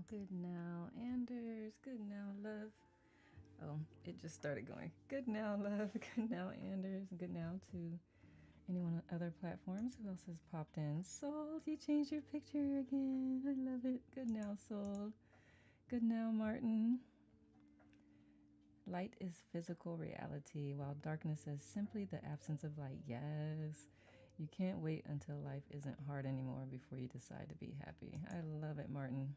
Good now, Anders. Good now, love. Oh, it just started going. Good now, love. Good now, Anders. Good now to anyone on other platforms. Who else has popped in? Soul, you changed your picture again. I love it. Good now, Soul. Good now, Martin. Light is physical reality, while darkness is simply the absence of light. Yes. You can't wait until life isn't hard anymore before you decide to be happy. I love it, Martin.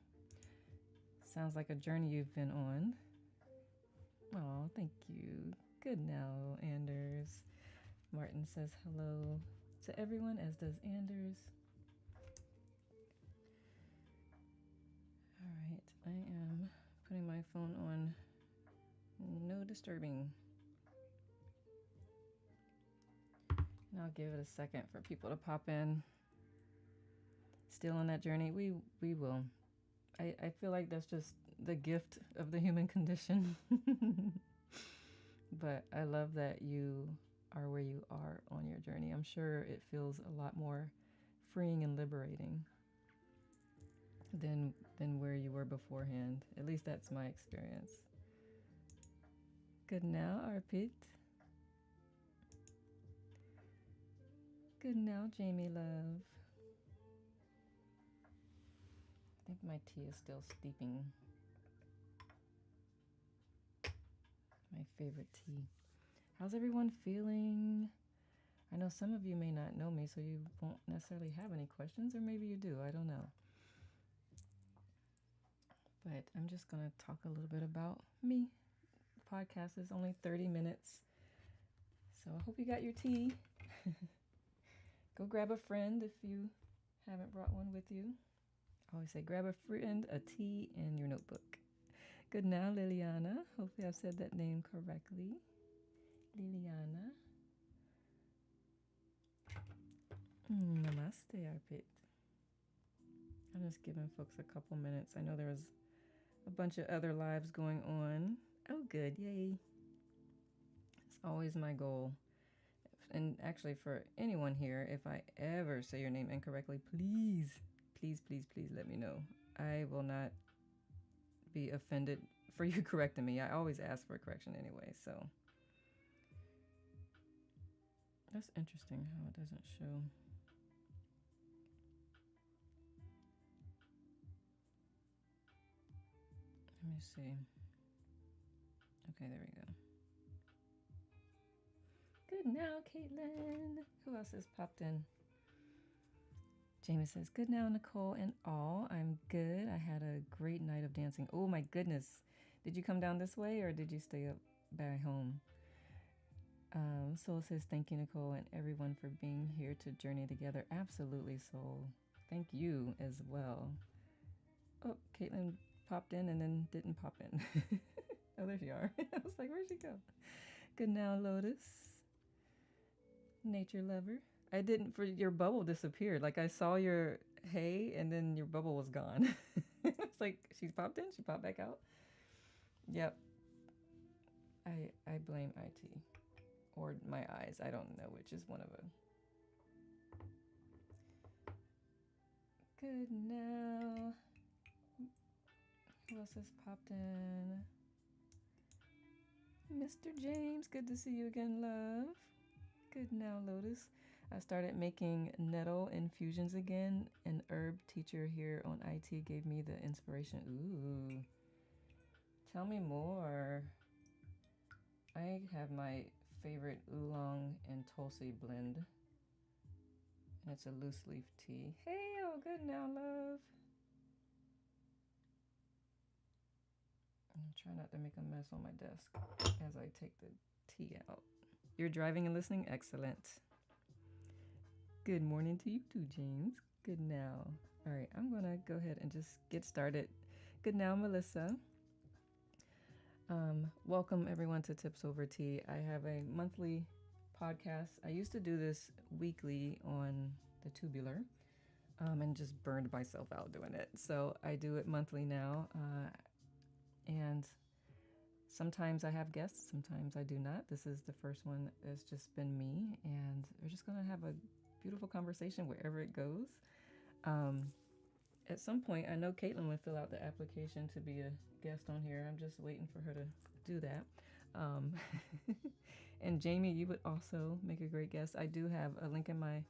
Sounds like a journey you've been on. Oh, thank you. Good now, Anders. Martin says hello to everyone, as does Anders. All right, I am putting my phone on no disturbing. And I'll give it a second for people to pop in. Still on that journey, we will. I feel like that's just the gift of the human condition. But I love that you are where you are on your journey. I'm sure it feels a lot more freeing and liberating than where you were beforehand. At least that's my experience. Good now, Arpit. Good now, Jamie Love. I think my tea is still steeping. My favorite tea. How's everyone feeling? I know some of you may not know me, so you won't necessarily have any questions, or maybe you do. I don't know. But I'm just going to talk a little bit about me. The podcast is only 30 minutes. So I hope you got your tea. Go grab a friend if you haven't brought one with you. I always say grab a friend, a tea, and your notebook. Good now, Liliana. Hopefully I've said that name correctly. Liliana. Namaste, Arpit. I'm just giving folks a couple minutes. I know there was a bunch of other lives going on. Oh, good. Yay. It's always my goal. And actually, for anyone here, if I ever say your name incorrectly, please let me know. I will not be offended for you correcting me. I always ask for a correction anyway, so. That's interesting how it doesn't show. Let me see. Okay, there we go. Good now, Caitlin. Who else has popped in? Jamie says, good now, Nicole and all. I'm good. I had a great night of dancing. Oh my goodness. Did you come down this way or did you stay up by home? Soul says, thank you, Nicole, and everyone for being here to journey together. Absolutely, Soul. Thank you as well. Oh, Caitlin popped in and then didn't pop in. Oh, there you are. I was like, where'd she go? Good now, Lotus. Nature lover. I didn't, for your bubble disappeared. Like I saw your hey and then your bubble was gone. It's like she's popped in, she popped back out. Yep. I blame IT or my eyes. I don't know which is one of them. Good now. Who else has popped in? Mr. James, good to see you again, love. Good now, Lotus. I started making nettle infusions again. An herb teacher here on IT gave me the inspiration. Ooh. Tell me more. I have my favorite oolong and tulsi blend. And it's a loose leaf tea. Hey, oh, good now, love. I'm trying not to make a mess on my desk as I take the tea out. You're driving and listening? Excellent. Good morning to you too, James. Good now. All right, I'm going to go ahead and just get started. Good now, Melissa. Welcome, everyone, to Tips Over Tea. I have a monthly podcast. I used to do this weekly on the Tubular and just burned myself out doing it. So I do it monthly now. And sometimes I have guests, sometimes I do not. This is the first one that's just been me, and we're just going to have a beautiful conversation wherever it goes. at some point, I know Caitlin would fill out the application to be a guest on here. I'm just waiting for her to do that. Um, and Jamie, you would also make a great guest. I do have a link in my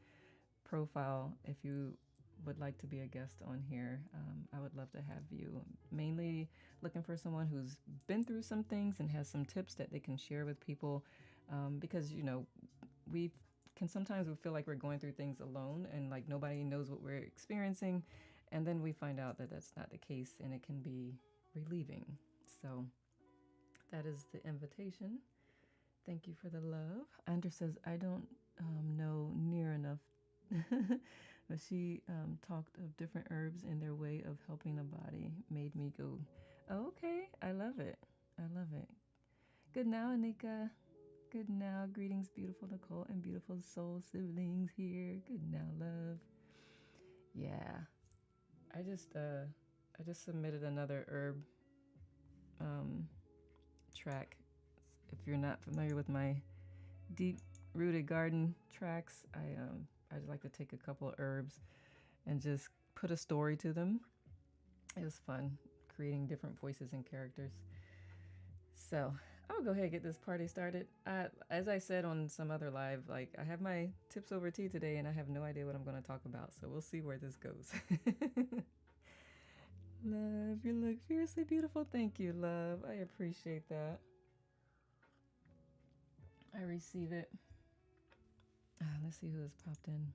profile if you would like to be a guest on here. I would love to have you. Mainly looking for someone who's been through some things and has some tips that they can share with people, because we can sometimes we feel like we're going through things alone and like nobody knows what we're experiencing, and then we find out that that's not the case, and it can be relieving. So that is the invitation. Thank you for the love. Andrew says, I don't know near enough. But she talked of different herbs and their way of helping the body. Made me go, oh, okay, I love it. I love it. Good now, Anika. Good now. Greetings, beautiful Nicole and beautiful soul siblings here. Good now, love. Yeah. I just submitted another herb track. If you're not familiar with my deep rooted garden tracks, I just like to take a couple of herbs and just put a story to them. It was fun creating different voices and characters. So I'll go ahead and get this party started. As I said on some other live, like I have my tips over tea today and I have no idea what I'm going to talk about. So we'll see where this goes. Love, you look fiercely beautiful. Thank you, love. I appreciate that. I receive it. Let's see who has popped in.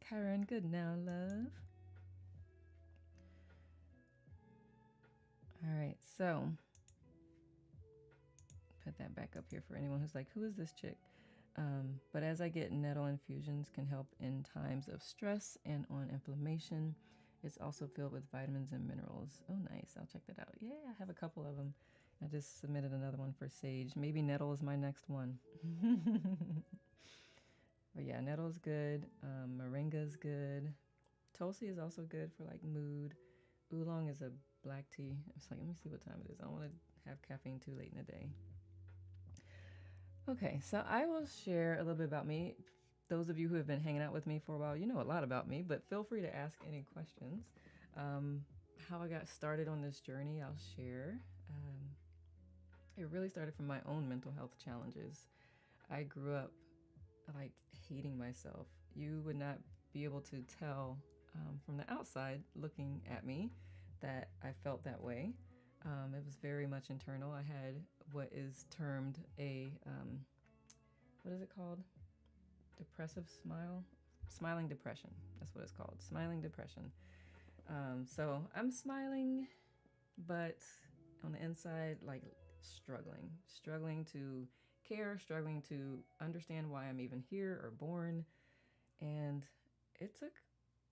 Karen, good now, love. All right, so put that back up here for anyone who's like, who is this chick? But as I get nettle infusions can help in times of stress and on inflammation. It's also filled with vitamins and minerals. Oh, nice. I'll check that out. Yeah, I have a couple of them. I just submitted another one for sage. Maybe nettle is my next one. But yeah, nettle is good. Moringa is good. Tulsi is also good for like mood. Oolong is a black tea. It's like, let me see what time it is. I don't want to have caffeine too late in the day. Okay, so I will share a little bit about me. Those of you who have been hanging out with me for a while, you know a lot about me, but feel free to ask any questions. How I got started on this journey, I'll share. It really started from my own mental health challenges. I grew up like hating myself. You would not be able to tell from the outside looking at me that I felt that way. It was very much internal. I had what is termed a, what is it called? Depressive smile? Smiling depression. That's what it's called. Smiling depression. So I'm smiling, but on the inside, like struggling to care, struggling to understand why I'm even here or born. And it took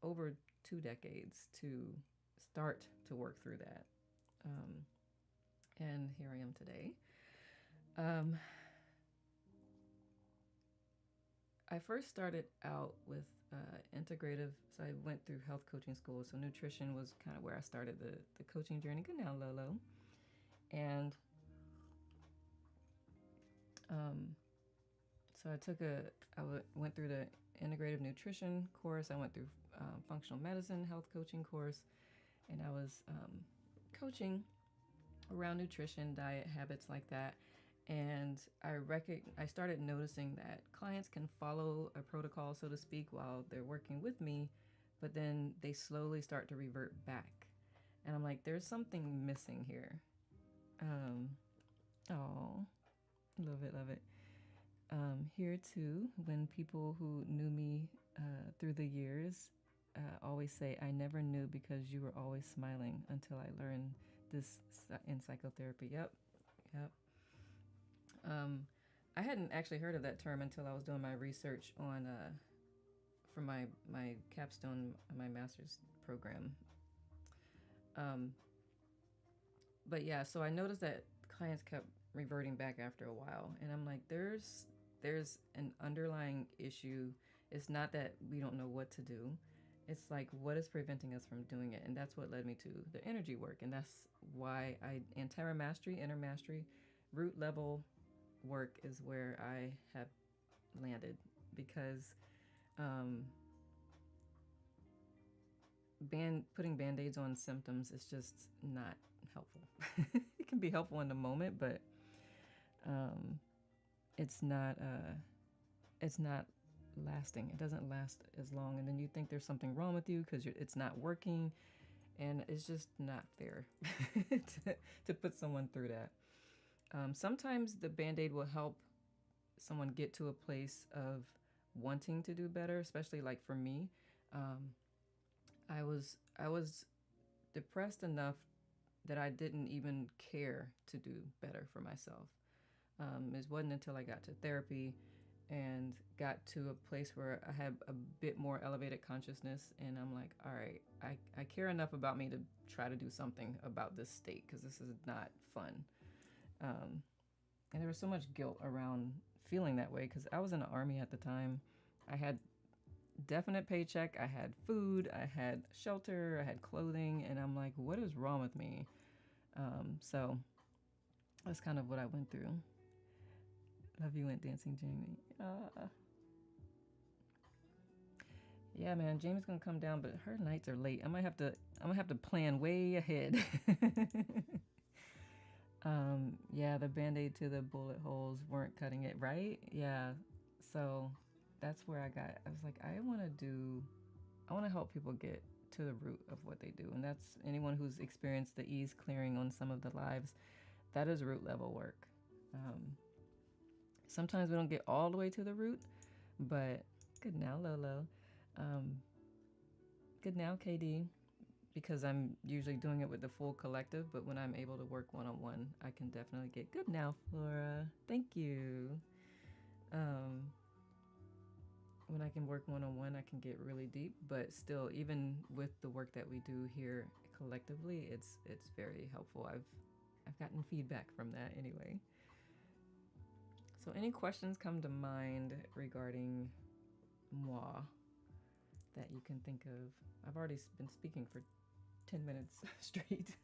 over 2 decades to start to work through that. And here I am today. I first started out with integrative, so I went through health coaching school. So nutrition was kind of where I started the coaching journey. Good now, Lolo. And so I went through the integrative nutrition course. I went through functional medicine, health coaching course, and I was coaching around nutrition, diet, habits like that. And I started noticing that clients can follow a protocol, so to speak, while they're working with me, but then they slowly start to revert back. And I'm like, there's something missing here. Oh, love it, love it. Here too, when people who knew me through the years always say, I never knew because you were always smiling until I learned this in psychotherapy. Yep. I hadn't actually heard of that term until I was doing my research on for my capstone, my master's program. But yeah, so I noticed that clients kept reverting back after a while, and I'm like, there's an underlying issue. It's not that we don't know what to do. It's like, what is preventing us from doing it? And that's what led me to the energy work. And that's why inner mastery, root level work is where I have landed, because putting band-aids on symptoms is just not helpful. It can be helpful in the moment, but um, it's not lasting. It doesn't last as long, and then you think there's something wrong with you because it's not working, and it's just not fair to put someone through that. Sometimes the band-aid will help someone get to a place of wanting to do better, especially like for me. um, I was depressed enough that I didn't even care to do better for myself. It wasn't until I got to therapy and got to a place where I had a bit more elevated consciousness, and I'm like, all right, I care enough about me to try to do something about this state because this is not fun. Um, and there was so much guilt around feeling that way because I was in the army at the time. I had definite paycheck, I had food, I had shelter, I had clothing, and I'm like, what is wrong with me? So that's kind of what I went through. Love you went dancing, Jamie. Yeah, man, Jamie's gonna come down, but her nights are late. I'm gonna have to plan way ahead. Yeah, the band-aid to the bullet holes weren't cutting it, right? Yeah. So that's where I was like, I wanna help people get to the root of what they do. And that's anyone who's experienced the ease clearing on some of the lives. That is root level work. Sometimes we don't get all the way to the root, but good now, Lolo. Um, good now, KD, because I'm usually doing it with the full collective, but when I'm able to work one-on-one, I can definitely get good now, Flora. Thank you. When I can work one-on-one, I can get really deep, but still, even with the work that we do here collectively, it's very helpful. I've gotten feedback from that anyway. So any questions come to mind regarding moi that you can think of? I've already been speaking for 10 minutes straight.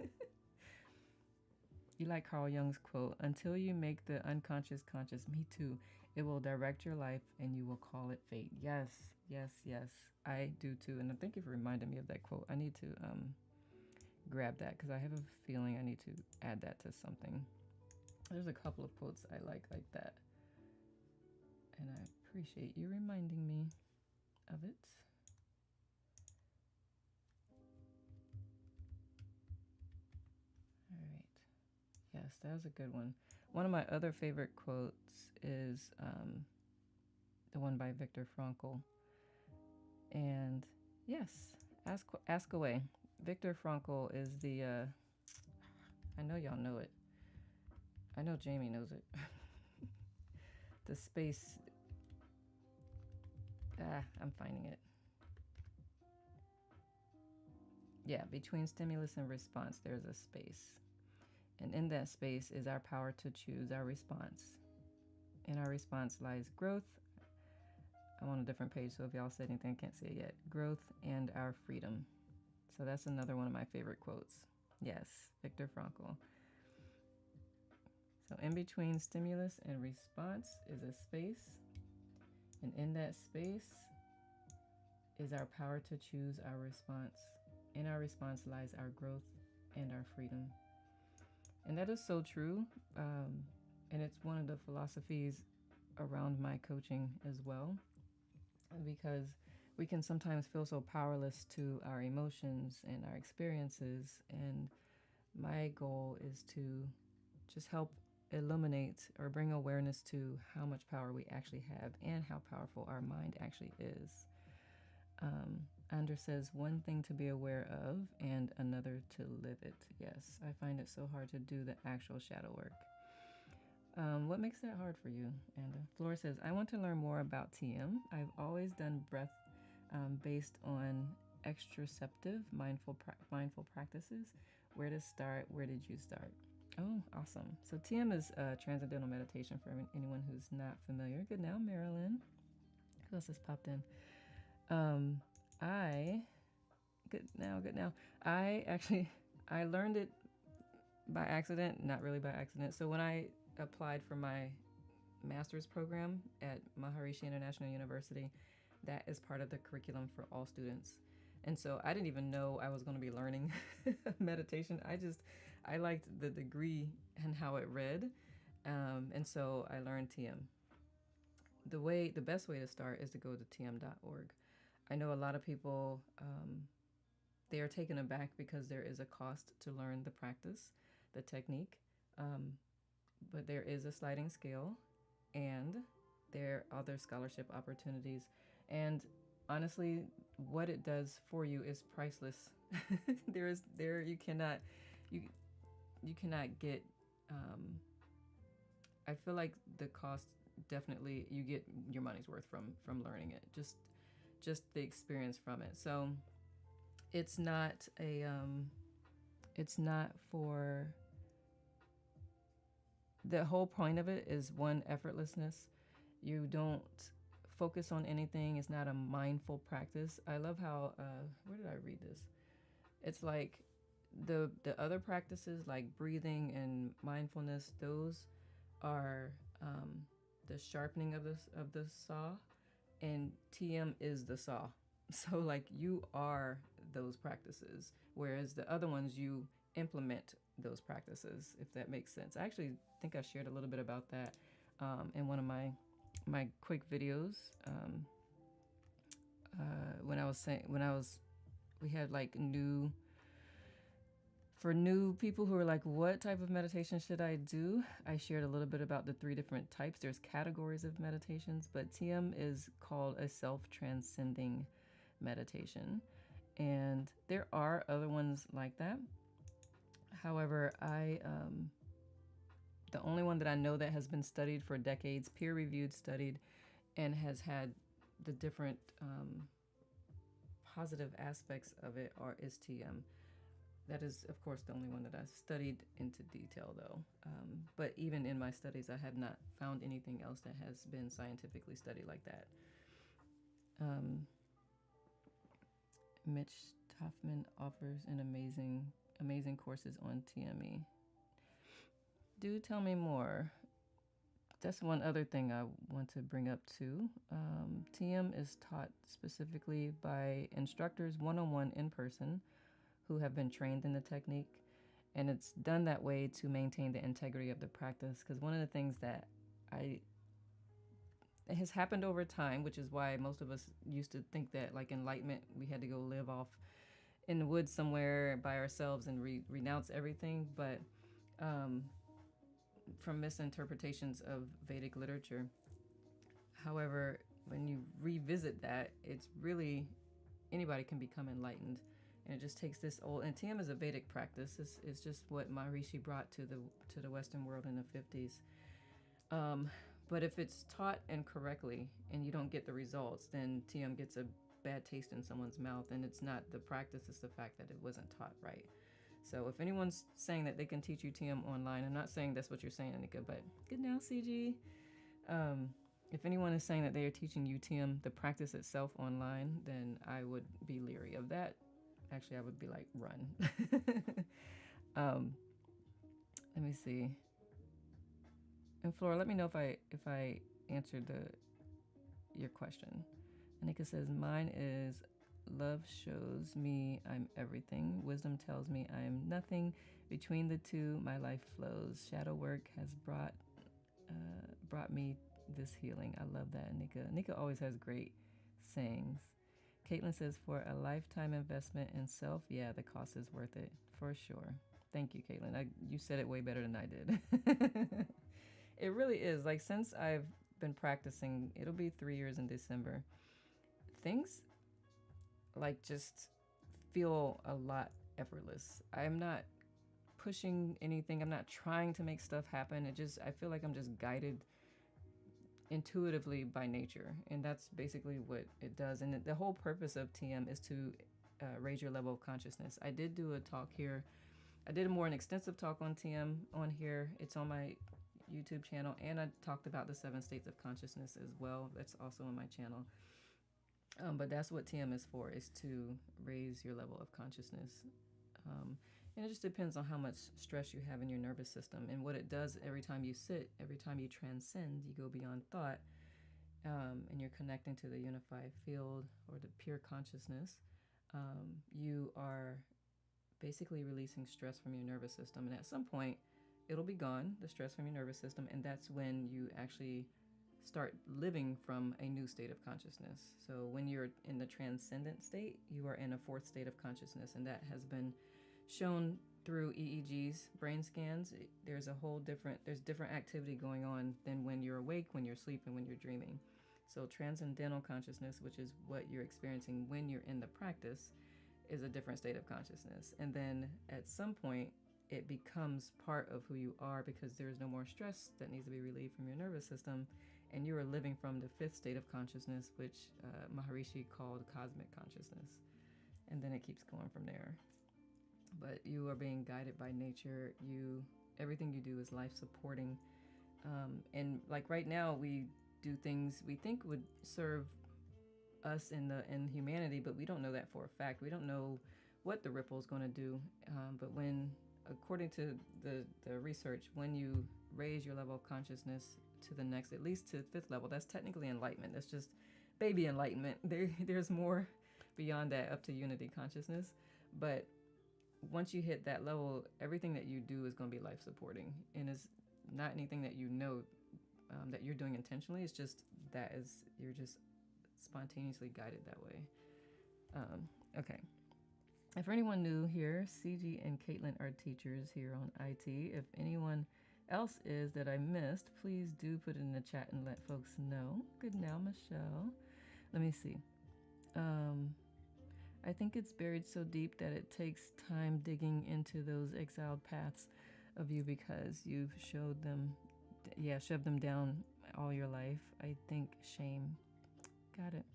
You like Carl Jung's quote, until you make the unconscious conscious. Me too. It will direct your life and you will call it fate. Yes, yes, yes. I do too. And thank you for reminding me of that quote. I need to grab that because I have a feeling I need to add that to something. There's a couple of quotes I like that. And I appreciate you reminding me of it. All right. Yes, that was a good one. One of my other favorite quotes is the one by Viktor Frankl. And yes, ask away. Viktor Frankl is the, I know y'all know it. I know Jamie knows it. The space, I'm finding it. Yeah, between stimulus and response, there's a space. And in that space is our power to choose our response. In our response lies growth. I'm on a different page, so if y'all said anything, I can't say it yet. Growth and our freedom. So that's another one of my favorite quotes. Yes, Viktor Frankl. So in between stimulus and response is a space. And in that space is our power to choose our response. In our response lies our growth and our freedom. And that is so true. And it's one of the philosophies around my coaching as well, because we can sometimes feel so powerless to our emotions and our experiences. And my goal is to just help illuminate or bring awareness to how much power we actually have and how powerful our mind actually is. Anders says, one thing to be aware of and another to live it. Yes, I find it so hard to do the actual shadow work. What makes that hard for you, Anda? Flora says, I want to learn more about TM. I've always done breath based on extraceptive mindful practices. Where to start? Where did you start? Oh, awesome. So TM is transcendental meditation for anyone who's not familiar. Good now, Marilyn. Who else has popped in? Good now. I learned it by accident, not really by accident. So when I applied for my master's program at Maharishi International University, that is part of the curriculum for all students. And so I didn't even know I was going to be learning meditation. I liked the degree and how it read. And so I learned TM. The best way to start is to go to tm.org. I know a lot of people, they are taken aback because there is a cost to learn the practice, the technique. But there is a sliding scale, and there are other scholarship opportunities. And honestly, what it does for you is priceless. You cannot you cannot get. I feel like the cost, definitely you get your money's worth from learning it. Just the experience from it. So it's not a it's not for, the whole point of it is one, effortlessness. You don't focus on anything. It's not a mindful practice. I love how where did I read this? It's like the other practices like breathing and mindfulness. Those are the sharpening of the saw, and TM is the saw. So like you are those practices, whereas the other ones you implement those practices. If that makes sense. I actually think I shared a little bit about that in one of my quick videos. We had like for new people who are like, what type of meditation should I do? I shared a little bit about the 3 different types. There's categories of meditations, but TM is called a self-transcending meditation. And there are other ones like that. However, the only one that I know that has been studied for decades, peer-reviewed, studied, and has had the different positive aspects of it is TM. That is, of course, the only one that I've studied into detail, though. But even in my studies, I have not found anything else that has been scientifically studied like that. Mitch Toffman offers an amazing courses on TME. Do tell me more. That's one other thing I want to bring up too. TM is taught specifically by instructors one-on-one in person who have been trained in the technique, and it's done that way to maintain the integrity of the practice. Because one of the things that it has happened over time, which is why most of us used to think that like enlightenment, we had to go live off in the woods somewhere by ourselves and renounce everything. But from misinterpretations of Vedic literature. However, when you revisit that, it's really anybody can become enlightened. And it just takes this old, and TM is a Vedic practice. It's just what Maharishi brought to the Western world in the 50s. But if it's taught incorrectly and you don't get the results, then TM gets a bad taste in someone's mouth. And it's not the practice, it's the fact that it wasn't taught right. So if anyone's saying that they can teach you TM online, I'm not saying that's what you're saying, Anika, but good now, CG. If anyone is saying that they are teaching you TM, the practice itself online, then I would be leery of that. Actually, I would be like, run. Let me see. And Flora, let me know if I answered your question. Anika says, mine is love shows me I'm everything. Wisdom tells me I am nothing. Between the two, my life flows. Shadow work has brought me this healing. I love that, Anika. Anika always has great sayings. Caitlin says, for a lifetime investment in self, yeah, the cost is worth it, for sure. Thank you, Caitlin. You said it way better than I did. It really is. Like, since I've been practicing, it'll be 3 years in December, things like just feel a lot effortless. I'm not pushing anything. I'm not trying to make stuff happen. I feel like I'm just guided intuitively by nature, and that's basically what it does. And the whole purpose of TM is to raise your level of consciousness. I did do a talk here. I did an extensive talk on TM on here. It's on my YouTube channel, and I talked about the 7 states of consciousness as well. That's also on my channel. But that's what TM is for, is to raise your level of consciousness. And it just depends on how much stress you have in your nervous system. And what it does every time you sit, every time you transcend, you go beyond thought, and you're connecting to the unified field or the pure consciousness. you are basically releasing stress from your nervous system. And at some point, it'll be gone, the stress from your nervous system. And that's when you actually start living from a new state of consciousness. So when you're in the transcendent state, you are in a fourth state of consciousness. And that has been shown through EEGs, brain scans. There's different activity going on than when you're awake, when you're asleep, and when you're dreaming. So transcendental consciousness, which is what you're experiencing when you're in the practice, is a different state of consciousness. And then at some point, it becomes part of who you are because there's no more stress that needs to be relieved from your nervous system. And you are living from the fifth state of consciousness, which Maharishi called cosmic consciousness. And then it keeps going from there. But you are being guided by nature. Everything you do is life supporting. And like right now, we do things we think would serve us in humanity, but we don't know that for a fact. We don't know what the ripple is going to do. But according to the research, when you raise your level of consciousness to the next, at least to the fifth level, that's technically enlightenment. That's just baby enlightenment. There's more beyond that up to unity consciousness. But once you hit that level, everything that you do is going to be life supporting, and it's not anything that you know that you're doing intentionally. It's just you're just spontaneously guided that way. Okay. And for anyone new here, CG and Caitlin are teachers here on IT. If anyone else is that I missed, please do put it in the chat and let folks know. Good now, Michelle. Let me see. I think it's buried so deep that it takes time digging into those exiled paths of you because you've shoved them down all your life. I think shame, got it,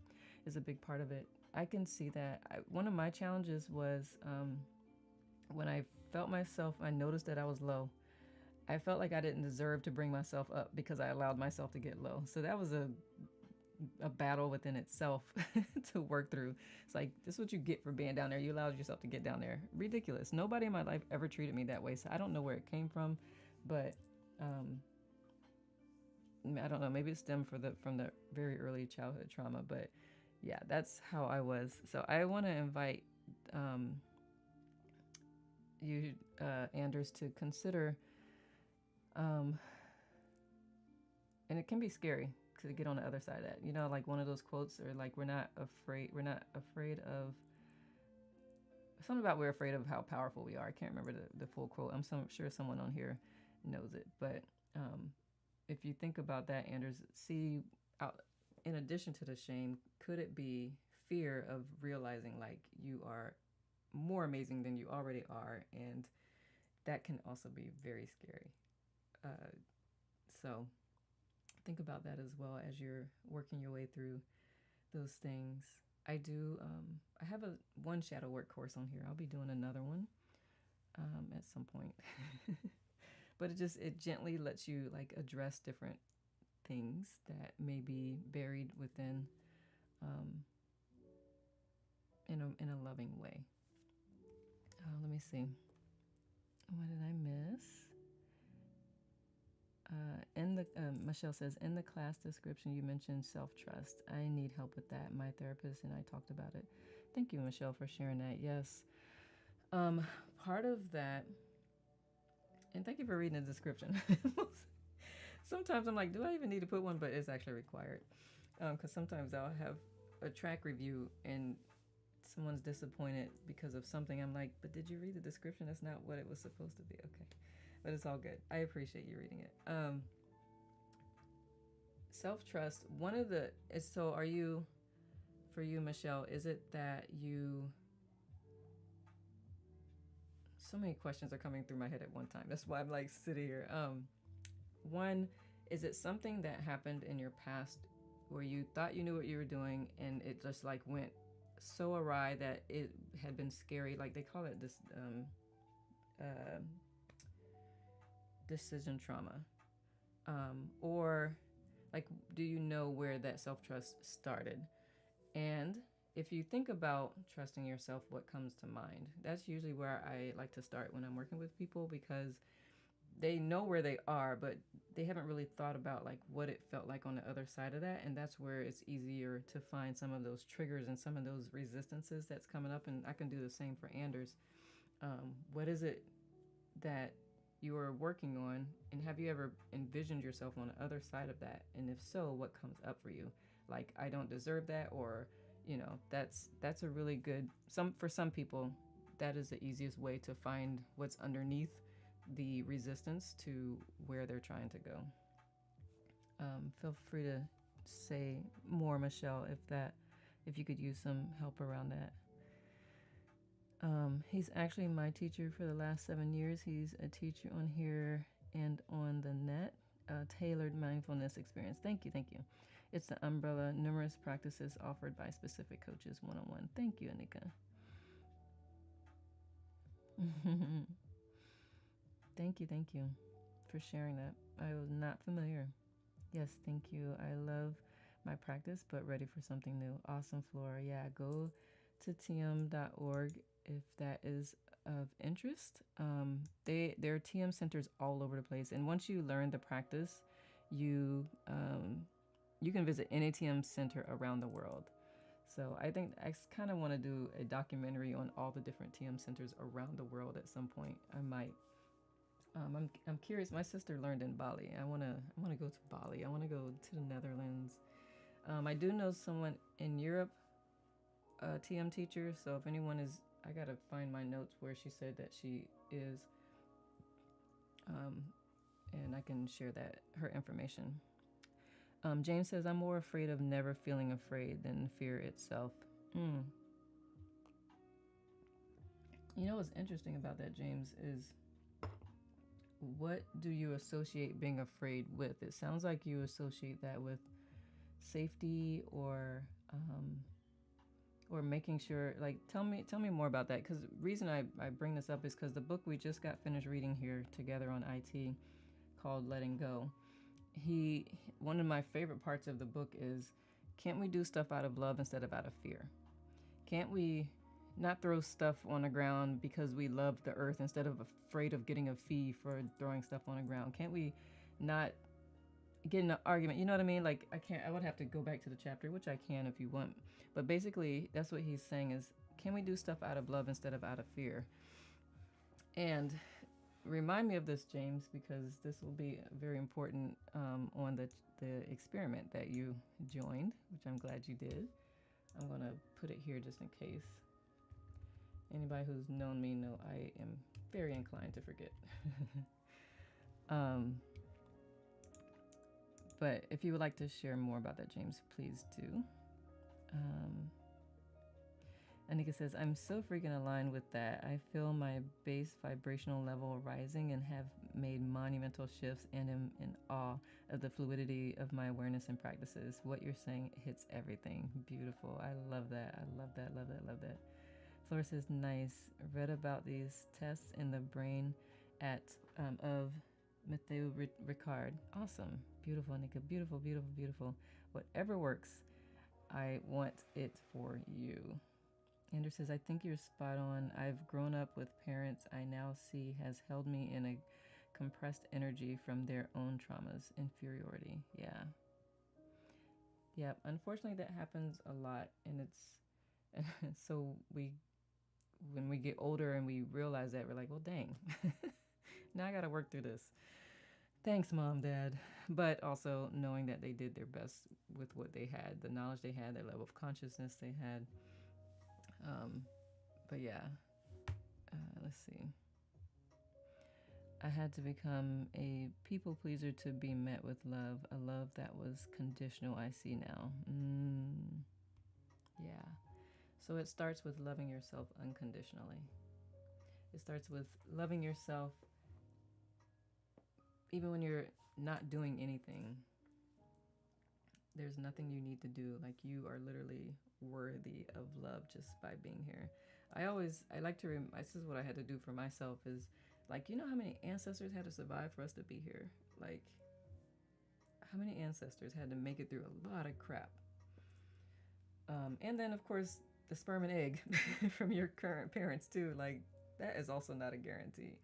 is a big part of it. I can see that. One of my challenges was when I felt myself, I noticed that I was low. I felt like I didn't deserve to bring myself up because I allowed myself to get low. So that was a battle within itself to work through. It's like, this is what you get for being down there. You allowed yourself to get down there. Ridiculous. Nobody in my life ever treated me that way. So I don't know where it came from, but I don't know. Maybe it stemmed from the very early childhood trauma, but yeah, that's how I was. So I want to invite you, Anders, to consider, and it can be scary to get on the other side of that. You know, like one of those quotes, or like we're not afraid of something about we're afraid of how powerful we are. I can't remember the full quote. I'm sure someone on here knows it. But if you think about that, Anders, see, in addition to the shame, could it be fear of realizing like you are more amazing than you already are? And that can also be very scary. So think about that as well as you're working your way through those things. I have one shadow work course on here. I'll be doing another one at some point. But it gently lets you like address different things that may be buried within in a loving way. Let me see. What did I miss? Michelle says, in the class description, you mentioned self-trust. I need help with that. My therapist and I talked about it. Thank you, Michelle, for sharing that. Yes. Part of that, and thank you for reading the description. Sometimes I'm like, do I even need to put one? But it's actually required. Because sometimes I'll have a track review and someone's disappointed because of something. I'm like, but did you read the description? That's not what it was supposed to be. Okay. But it's all good. I appreciate you reading it. Self-trust, for you, Michelle, is it that so many questions are coming through my head at one time. That's why I'm like sitting here. One, is it something that happened in your past where you thought you knew what you were doing and it just like went so awry that it had been scary? Like they call it this decision trauma. Or like, do you know where that self-trust started? And if you think about trusting yourself, what comes to mind? That's usually where I like to start when I'm working with people, because they know where they are, but they haven't really thought about like what it felt like on the other side of that, and that's where it's easier to find some of those triggers and some of those resistances that's coming up. And I can do the same for Anders. What is it that you are working on, and have you ever envisioned yourself on the other side of that? And if so, what comes up for you? Like, I don't deserve that, or that's a really good, for some people, that is the easiest way to find what's underneath the resistance to where they're trying to go. Feel free to say more, Michelle, if you could use some help around that. He's actually my teacher for the last 7 years. He's a teacher on here and on the net. Tailored mindfulness experience. Thank you, thank you. It's the umbrella, numerous practices offered by specific coaches one-on-one. Thank you, Anika. Thank you for sharing that. I was not familiar. Yes, thank you. I love my practice, but ready for something new. Awesome, Flora. Yeah, go to tm.org if that is of interest. There are TM centers all over the place, and once you learn the practice, you you can visit any TM center around the world. So I think I kind of want to do a documentary on all the different TM centers around the world at some point. I might. I'm curious. My sister learned in Bali. I wanna go to Bali. I wanna go to the Netherlands. I do know someone in Europe, a TM teacher. So if anyone is, I gotta find my notes where she said that she is, and I can share her information. James says, I'm more afraid of never feeling afraid than fear itself. You know what's interesting about that, James, is what do you associate being afraid with? It sounds like you associate that with safety or making sure, like, tell me more about that, because the reason I bring this up is because the book we just got finished reading here together on IT, called Letting Go, one of my favorite parts of the book is, can't we do stuff out of love instead of out of fear? Can't we not throw stuff on the ground because we love the earth instead of afraid of getting a fee for throwing stuff on the ground? Can't we not get in an argument? You know what I mean? Like, I would have to go back to the chapter, which I can if you want. But basically, that's what he's saying is, can we do stuff out of love instead of out of fear? And remind me of this, James, because this will be very important on the experiment that you joined, which I'm glad you did. I'm going to put it here just in case. Anybody who's known me know I am very inclined to forget. But if you would like to share more about that, James, please do. Anika says, I'm so freaking aligned with that. I feel my base vibrational level rising and have made monumental shifts, and am in awe of the fluidity of my awareness and practices. What you're saying hits everything. Beautiful. I love that. I love that, love that, love that. Flora says, nice. Read about these tests in the brain of Matthew Ricard. Awesome. Beautiful, Anika. Beautiful, beautiful, beautiful. Whatever works, I want it for you. Anders says, I think you're spot on. I've grown up with parents I now see has held me in a compressed energy from their own traumas, inferiority. Yeah. Yeah, unfortunately that happens a lot, and it's so when we get older and we realize that, we're like, well, dang, now I got to work through this. Thanks, Mom, Dad. But also knowing that they did their best with what they had, the knowledge they had, their level of consciousness they had. But yeah, let's see. I had to become a people pleaser to be met with love, a love that was conditional, I see now. Yeah. So it starts with loving yourself unconditionally. It starts with loving yourself even when you're not doing anything. There's nothing you need to do. Like, you are literally worthy of love just by being here. I like to, this is what I had to do for myself is, like, you know how many ancestors had to survive for us to be here? Like, how many ancestors had to make it through a lot of crap? And then, of course, the sperm and egg from your current parents, too. Like, that is also not a guarantee.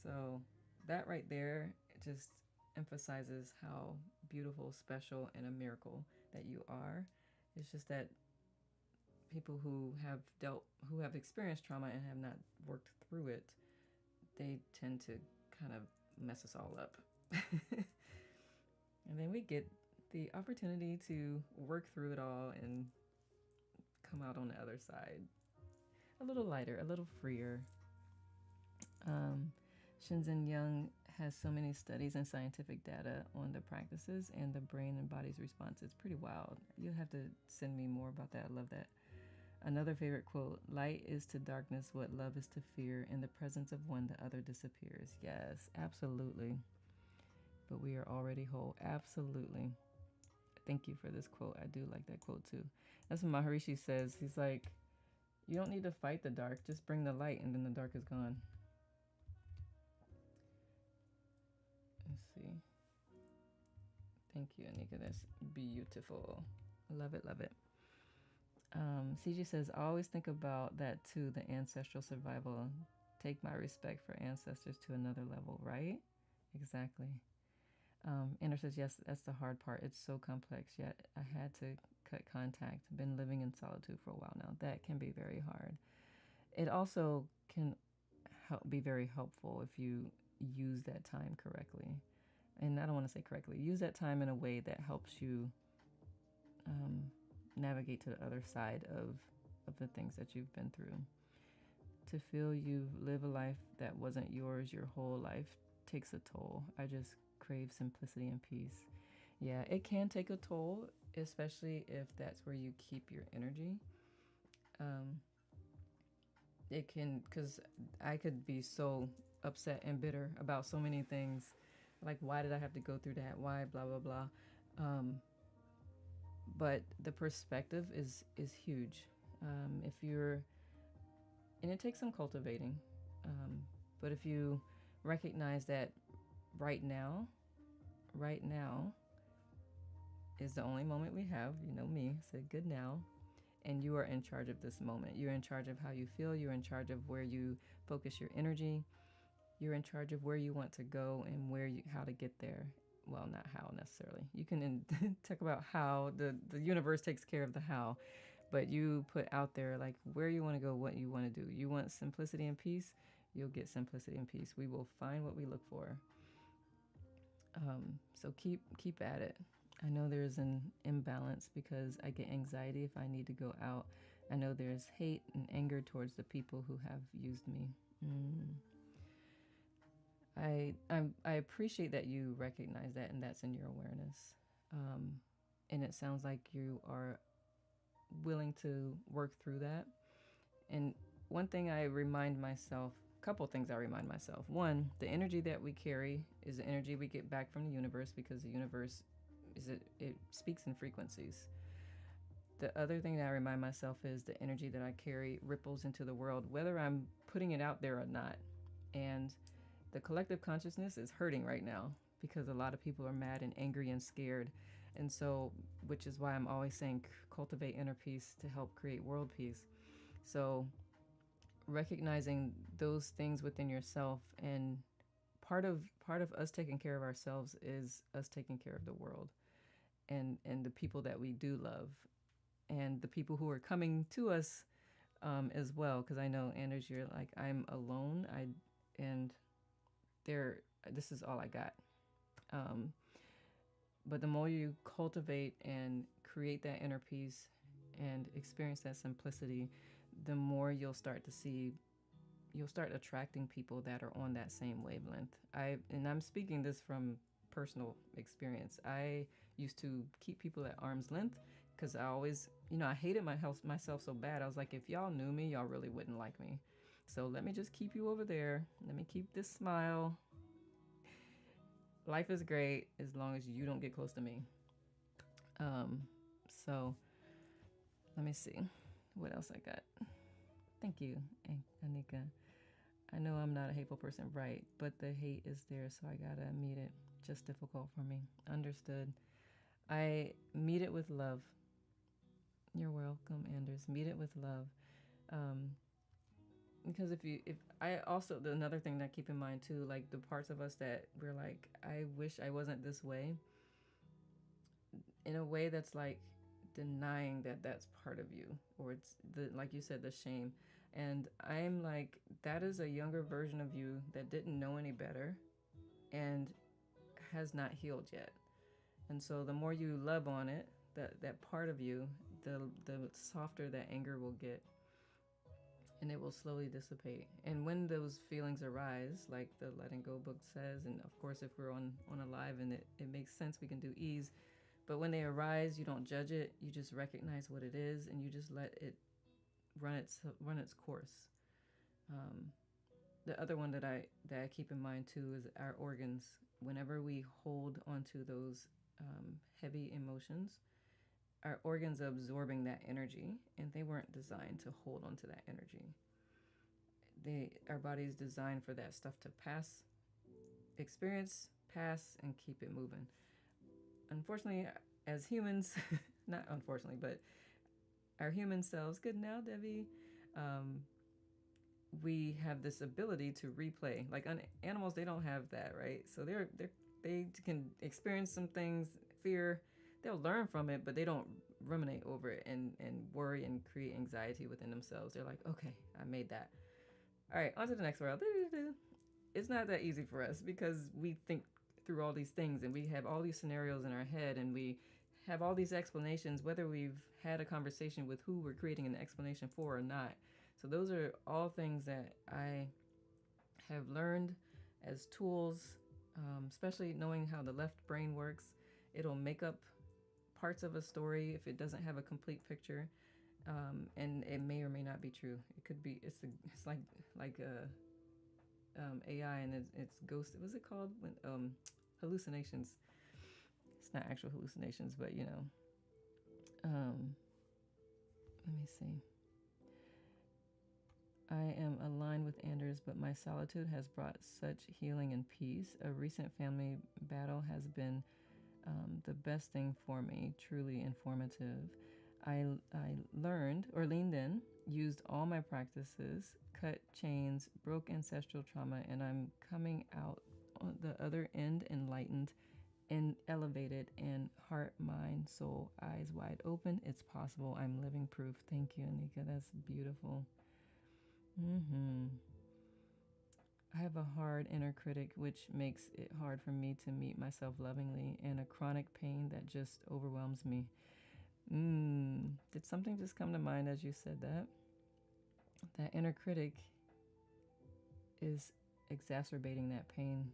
So that right there just emphasizes how beautiful, special, and a miracle that you are. It's just that people who have experienced trauma and have not worked through it, they tend to kind of mess us all up. And then we get the opportunity to work through it all and come out on the other side a little lighter, a little freer. Um, Shinzen Young has so many studies and scientific data on the practices and the brain and body's response. It's pretty wild. You'll have to send me more about that. I love that. Another favorite quote: light is to darkness what love is to fear. In the presence of one, the other disappears. Yes, absolutely. But we are already whole. Absolutely. Thank you for this quote. I do like that quote too. That's what Maharishi says. He's like, you don't need to fight the dark, just bring the light, and then the dark is gone. Let's see. Thank you, Anika. That's beautiful. Love it, love it. CJ says, I always think about that too, the ancestral survival. Take my respect for ancestors to another level, right? Exactly. Anna says, yes, that's the hard part. It's so complex, yet I had to cut contact. Been living in solitude for a while now. That can be very hard. It also can be very helpful if you use that time correctly. And I don't want to say correctly. Use that time in a way that helps you navigate to the other side of the things that you've been through. To feel you live a life that wasn't yours your whole life takes a toll. I just crave simplicity and peace. Yeah, it can take a toll, especially if that's where you keep your energy. It can, because I could be so upset and bitter about so many things. Like, why did I have to go through that? Why, blah, blah, blah. But the perspective is huge. If you're, and it takes some cultivating, but if you recognize that right now is the only moment we have, you know me, say good now, and you are in charge of this moment. You're in charge of how you feel. You're in charge of where you focus your energy. You're in charge of where you want to go and how to get there. Well, not how necessarily. You can talk about how the universe takes care of the how, but you put out there like where you want to go, what you want to do. You want simplicity and peace, you'll get simplicity and peace. We will find what we look for. So keep at it. I know there's an imbalance because I get anxiety if I need to go out. I know there's hate and anger towards the people who have used me. I appreciate that you recognize that and that's in your awareness. And it sounds like you are willing to work through that. And one thing I remind myself, couple things I remind myself. One, the energy that we carry is the energy we get back from the universe because the universe it speaks in frequencies. The other thing that I remind myself is the energy that I carry ripples into the world, whether I'm putting it out there or not. And the collective consciousness is hurting right now because a lot of people are mad and angry and scared. And so, which is why I'm always saying cultivate inner peace to help create world peace. So recognizing those things within yourself, and part of us taking care of ourselves is us taking care of the world and the people that we do love and the people who are coming to us as well. Because I know, Anders, you're like, I'm alone. This is all I got. But the more you cultivate and create that inner peace and experience that simplicity, the more you'll start attracting people that are on that same wavelength. I'm speaking this from personal experience. I used to keep people at arm's length because I always, I hated myself so bad. I was like, if y'all knew me, y'all really wouldn't like me. So let me just keep you over there. Let me keep this smile. Life is great as long as you don't get close to me. So let me see what else I got. Thank you, Anika. I know I'm not a hateful person, right? But the hate is there, so I gotta meet it. Just difficult for me. Understood. I meet it with love. You're welcome, Anders. Meet it with love. because if I also, another thing that I keep in mind too, like the parts of us that we're like, I wish I wasn't this way, in a way that's like denying that that's part of you, or it's the, like you said, the shame. And I'm like, that is a younger version of you that didn't know any better and has not healed yet. And so the more you love on it, that part of you, the softer that anger will get, and it will slowly dissipate. And when those feelings arise, like the letting go book says, and of course if we're on a live and it makes sense, we can do ease. But when they arise, you don't judge it, you just recognize what it is, and you just let it run its course. um, the other one that I keep in mind too is our organs. Whenever we hold onto those heavy emotions, our organs are absorbing that energy, and they weren't designed to hold onto that energy. Our body is designed for that stuff to pass, experience, pass, and keep it moving. Unfortunately, as humans, not unfortunately, but our human selves, good now, Debbie. Um, we have this ability to replay. Like animals, they don't have that, right? So they can experience some things, fear. They'll learn from it, but they don't ruminate over it and worry and create anxiety within themselves. They're like, okay, I made that. All right, on to the next world. It's not that easy for us because we think through all these things and we have all these scenarios in our head and we have all these explanations, whether we've had a conversation with who we're creating an explanation for or not. So those are all things that I have learned as tools, especially knowing how the left brain works. It'll make up parts of a story if it doesn't have a complete picture, and it may or may not be true. It could be. It's like AI and it's ghost. What's it called? When hallucinations. It's not actual hallucinations, but you know. Let me see. I am aligned with Anders, but my solitude has brought such healing and peace. A recent family battle has been the best thing for me, truly informative. I learned or leaned in, used all my practices, cut chains, broke ancestral trauma, and I'm coming out on the other end enlightened and elevated, and heart, mind, soul, eyes wide open. It's possible. I'm living proof. Thank you, Anika. That's beautiful. I have a hard inner critic, which makes it hard for me to meet myself lovingly, and a chronic pain that just overwhelms me. Did something just come to mind as you said that? That inner critic is exacerbating that pain.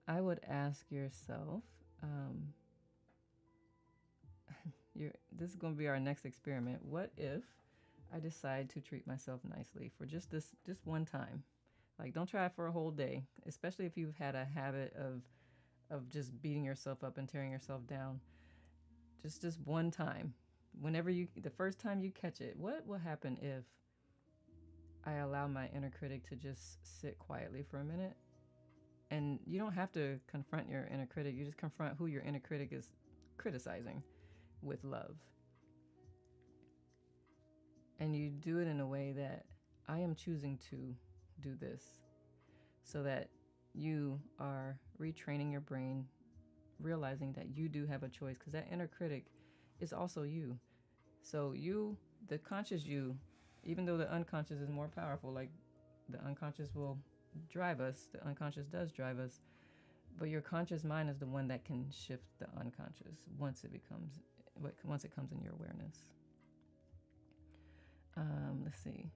I would ask yourself, this is going to be our next experiment. What if I decide to treat myself nicely for just one time? Like, don't try it for a whole day, especially if you've had a habit of just beating yourself up and tearing yourself down. Just one time. The first time you catch it, what will happen if I allow my inner critic to just sit quietly for a minute? And you don't have to confront your inner critic. You just confront who your inner critic is criticizing with love. And you do it in a way that I am choosing to do this, so that you are retraining your brain, realizing that you do have a choice, because that inner critic is also you. So the conscious you, even though the unconscious is more powerful, like the unconscious will drive us, the unconscious does drive us, but your conscious mind is the one that can shift the unconscious once it comes in your awareness. Let's see.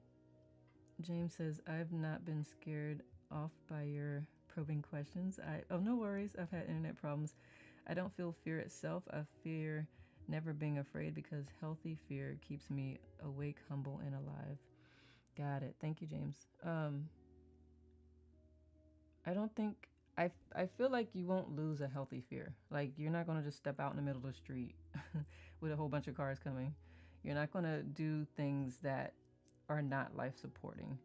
James says, I've not been scared off by your probing questions. No worries. I've had internet problems. I don't feel fear itself. I fear never being afraid, because healthy fear keeps me awake, humble, and alive. Got it. Thank you, James. I don't think I feel like you won't lose a healthy fear. Like, you're not going to just step out in the middle of the street with a whole bunch of cars coming. You're not going to do things that are not life supporting.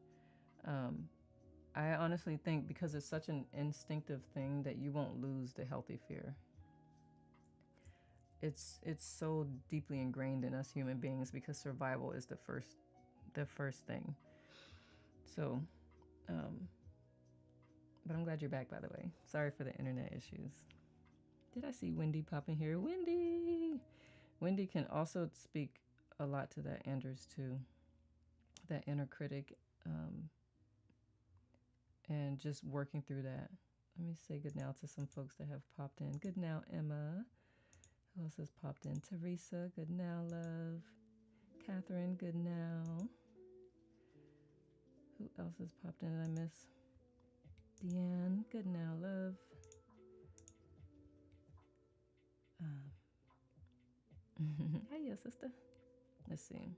I honestly think because it's such an instinctive thing that you won't lose the healthy fear. it's so deeply ingrained in us human beings because survival is the first thing. So, um, but I'm glad you're back, by the way. Sorry for the internet issues. Did I see Wendy pop in here? Wendy can also speak a lot to that Anders too, that inner critic, um, and just working through that. Let me say good now to some folks that have popped in. Good now, Emma. Who else has popped in? Teresa, good now, love. Catherine, good now. Who else has popped in? Did I miss? Deanne, good now, love. Hey, sister. Let's see.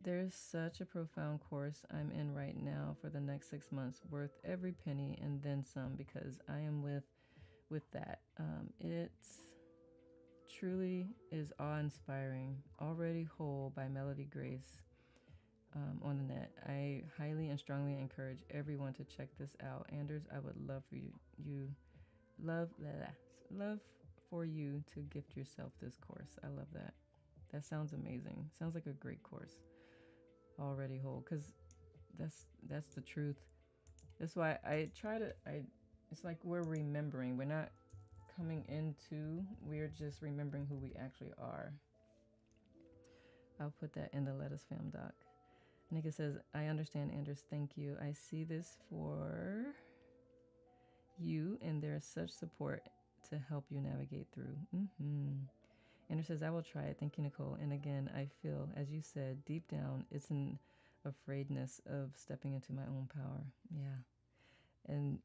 There's such a profound course I'm in right now for the next 6 months, worth every penny and then some, because I am with that. It truly is awe-inspiring. Already Whole by Melody Grace, on the net. I highly and strongly encourage everyone to check this out. Anders, I would love for love for you to gift yourself this course. I love that. That sounds amazing. Sounds like a great course. Already Whole, because that's the truth. That's why I try to. It's like we're remembering. We're not coming into. We're just remembering who we actually are. I'll put that in the Lettuce Fam doc. Nika says, I understand, Anders. Thank you. I see this for you, and there's such support to help you navigate through. Anders says, I will try it. Thank you, Nicole. And again, I feel, as you said, deep down, it's an afraidness of stepping into my own power. Yeah. And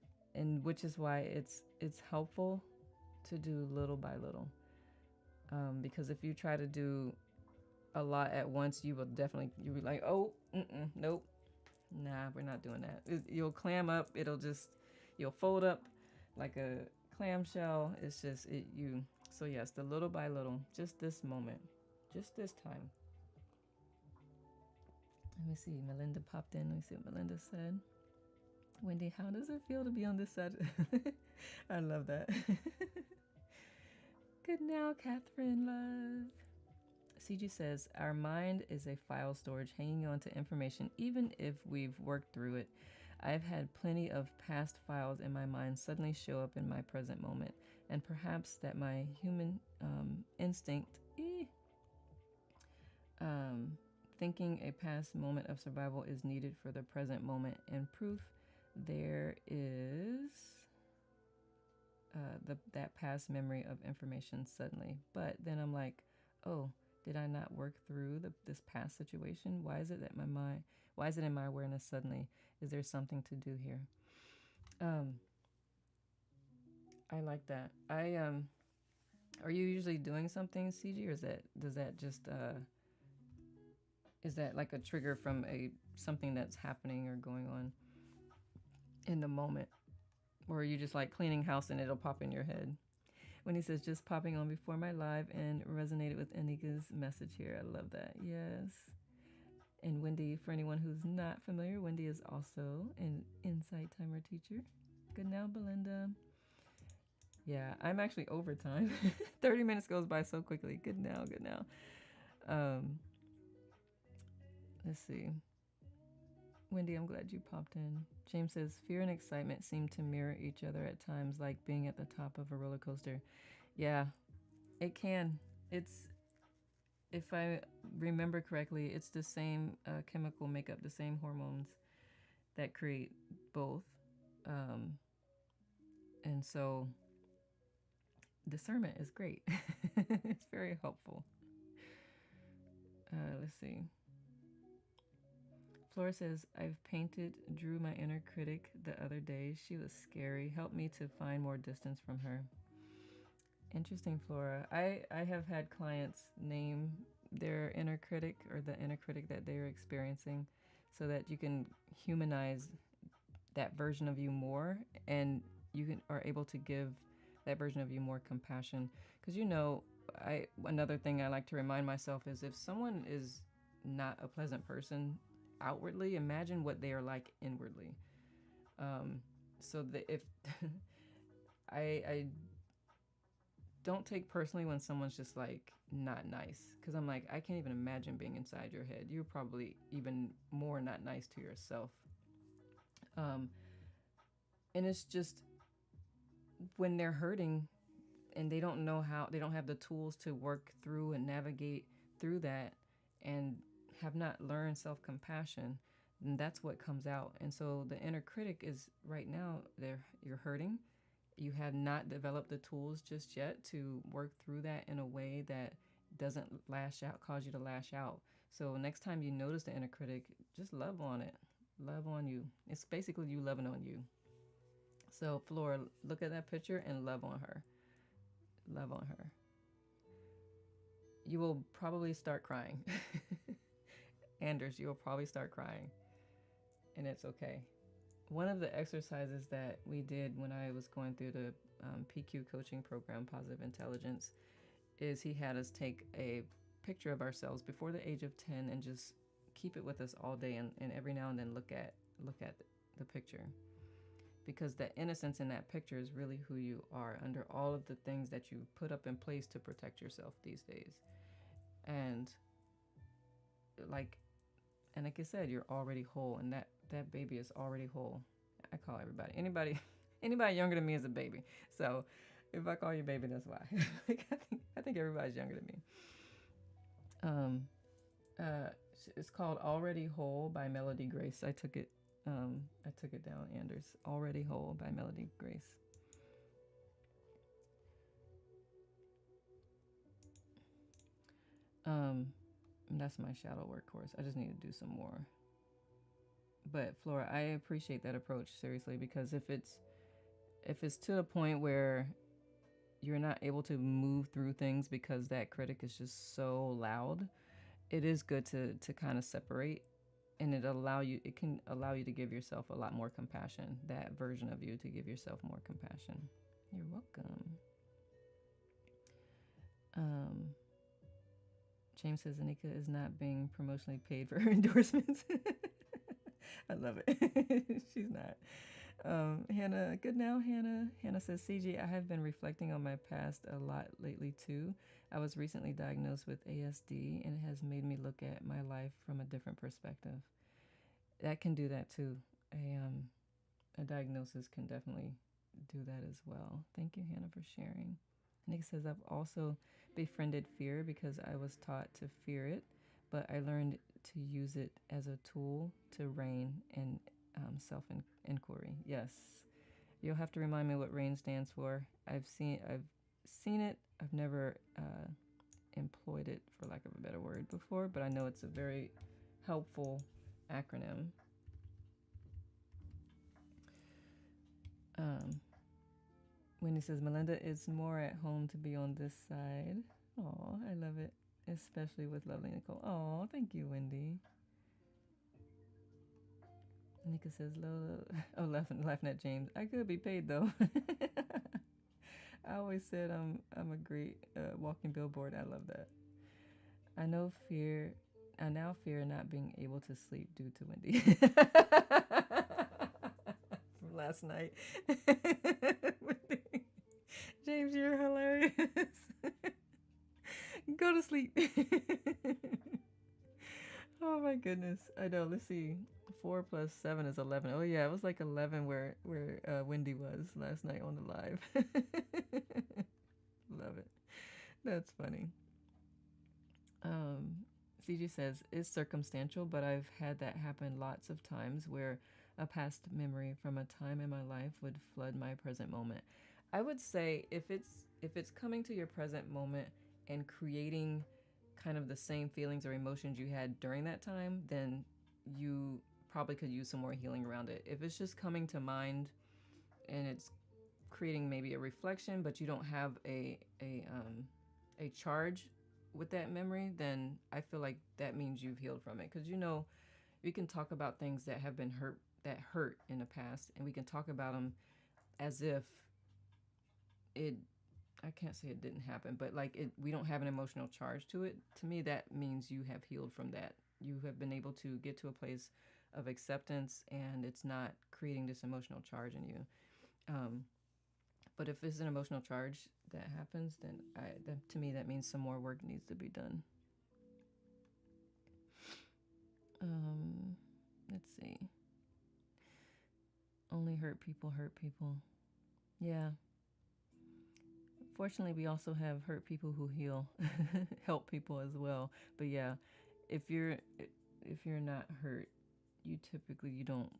which is why it's helpful to do little by little. Because if you try to do a lot at once, you'll be like, oh, nope, nah, we're not doing that. You'll clam up. You'll fold up like a clamshell. It's just you. So yes, the little by little, just this moment, just this time. Let me see. Melinda popped in. Let me see what Melinda said. Wendy, how does it feel to be on this side? I love that. Good now, Catherine, love. CG says, our mind is a file storage hanging on to information even if we've worked through it. I've had plenty of past files in my mind suddenly show up in my present moment, and perhaps that my human instinct, thinking a past moment of survival is needed for the present moment, and proof there is that past memory of information suddenly. But then I'm like, oh, did I not work through this past situation? Why is it in my awareness suddenly? Is there something to do here? I like that. Are you usually doing something, CG, or is that like a trigger from something that's happening or going on in the moment? Or are you just like cleaning house and it'll pop in your head? When he says, just popping on before my live and resonated with Anika's message here. I love that. Yes. And Wendy, for anyone who's not familiar, Wendy is also an Insight Timer teacher. Good now, Belinda. Yeah, I'm actually over time. 30 minutes goes by so quickly. Good now. Let's see. Wendy, I'm glad you popped in. James says, fear and excitement seem to mirror each other at times, like being at the top of a roller coaster. Yeah, it can. If I remember correctly, it's the same chemical makeup, the same hormones that create both. And so discernment is great. It's very helpful. Let's see. Flora says, I've drew my inner critic the other day. She was scary. Helped me to find more distance from her. Interesting, Flora. I have had clients name their inner critic or the inner critic that they're experiencing so that you can humanize that version of you more, and you are able to give that version of you more compassion. Because another thing I like to remind myself is if someone is not a pleasant person outwardly, imagine what they are like inwardly. So that if I don't take personally when someone's just like not nice, because I'm like, I can't even imagine being inside your head. You're probably even more not nice to yourself. um, and it's just when they're hurting and they don't know how, they don't have the tools to work through and navigate through that, and have not learned self-compassion, then that's what comes out. And so the inner critic is right now there, you're hurting, you have not developed the tools just yet to work through that in a way that doesn't lash out, cause you to lash out. So next time you notice the inner critic, just love on it, love on you. It's basically you loving on you. So Flora, look at that picture and love on her, love on her. You will probably start crying. Anders, you will probably start crying, and it's okay. One of the exercises that we did when I was going through the PQ coaching program, Positive Intelligence, is he had us take a picture of ourselves before the age of 10 and just keep it with us all day, and every now and then look at the picture, because that innocence in that picture is really who you are under all of the things that you put up in place to protect yourself these days. And like I said, you're already whole, and that baby is already whole. I call anybody younger than me is a baby. So if I call you baby, that's why. I think everybody's younger than me. It's called Already Whole by Melody Grace. I took it down, Anders. Already Whole by Melody Grace. That's my shadow work course. I just need to do some more. But Flora, I appreciate that approach, seriously, because if it's to the point where you're not able to move through things because that critic is just so loud, it is good to kind of separate, and it can allow you to give yourself a lot more compassion, that version of you, to give yourself more compassion. You're welcome. James says Anika is not being promotionally paid for her endorsements. I love it. She's not. Hannah, good now, Hannah. Hannah says, CG, I have been reflecting on my past a lot lately too. I was recently diagnosed with ASD, and it has made me look at my life from a different perspective. That can do that too. A diagnosis can definitely do that as well. Thank you, Hannah, for sharing. Nick says, I've also befriended fear because I was taught to fear it, but I learned to use it as a tool to rein in self-inquiry. Yes. You'll have to remind me what RAIN stands for. I've seen it. I've never employed it, for lack of a better word, before, but I know it's a very helpful acronym. Wendy says, Melinda is more at home to be on this side. Oh, I love it, especially with lovely Nicole. Oh, thank you, Wendy. Nika says, Lola. Oh, laughing at James. I could be paid though. I always said I'm a great walking billboard. I love that. I now fear not being able to sleep due to Wendy. From last night. James, you're hilarious. Go to sleep. Oh my goodness. I know. Let's see. 4 plus 7 is 11. Oh yeah, it was like 11 where Wendy was last night on the live. Love it. That's funny. CG says, it's circumstantial, but I've had that happen lots of times where a past memory from a time in my life would flood my present moment. I would say if it's coming to your present moment and creating kind of the same feelings or emotions you had during that time, then you probably could use some more healing around it. If it's just coming to mind and it's creating maybe a reflection, but you don't have a charge with that memory, then I feel like that means you've healed from it. Because we can talk about things that have been hurt in the past, and we can talk about them as if I can't say it didn't happen, but we don't have an emotional charge to it. To me, that means you have healed from that. You have been able to get to a place of acceptance, and it's not creating this emotional charge in you. But if it's an emotional charge, that happens, then to me that means some more work needs to be done. Let's see. Only hurt people hurt people. Yeah. Fortunately, we also have hurt people who heal, help people as well. But yeah, if you're not hurt, you don't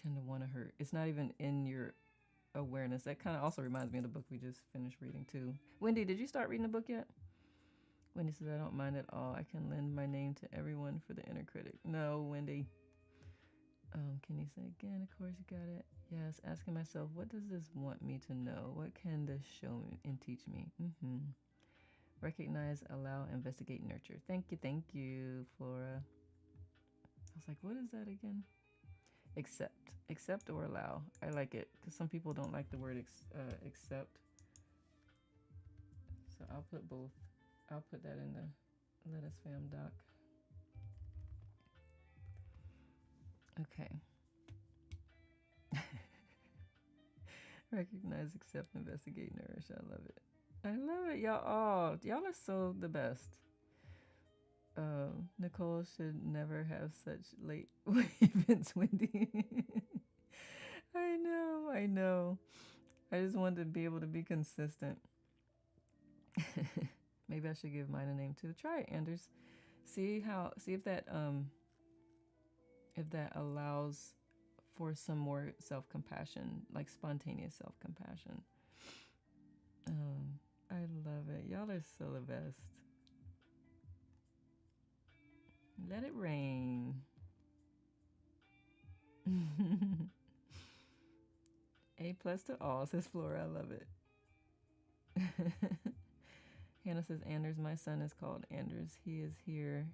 tend to want to hurt. It's not even in your awareness. That kind of also reminds me of the book we just finished reading too. Wendy, did you start reading the book yet? Wendy says, I don't mind at all. I can lend my name to everyone for the inner critic. No, Wendy. Can you say again? Of course you got it. Yes, asking myself, what does this want me to know? What can this show me and teach me? Recognize, allow, investigate, nurture. Thank you, Flora. I was like, what is that again? Accept or allow. I like it because some people don't like the word accept. So I'll put both. I'll put that in the Let Us Fam doc. Okay. Recognize, accept, investigate, nourish. I love it. I love it, y'all. Oh, y'all are so the best. Nicole should never have such late events, Wendy. I know. I just wanted to be able to be consistent. Maybe I should give mine a name too. Try it, Anders. See if that allows for some more self-compassion, like spontaneous self-compassion. I love it. Y'all are so the best. Let it rain. A+ to all, says Flora. I love it. Hannah says, Anders, my son is called Anders. He is here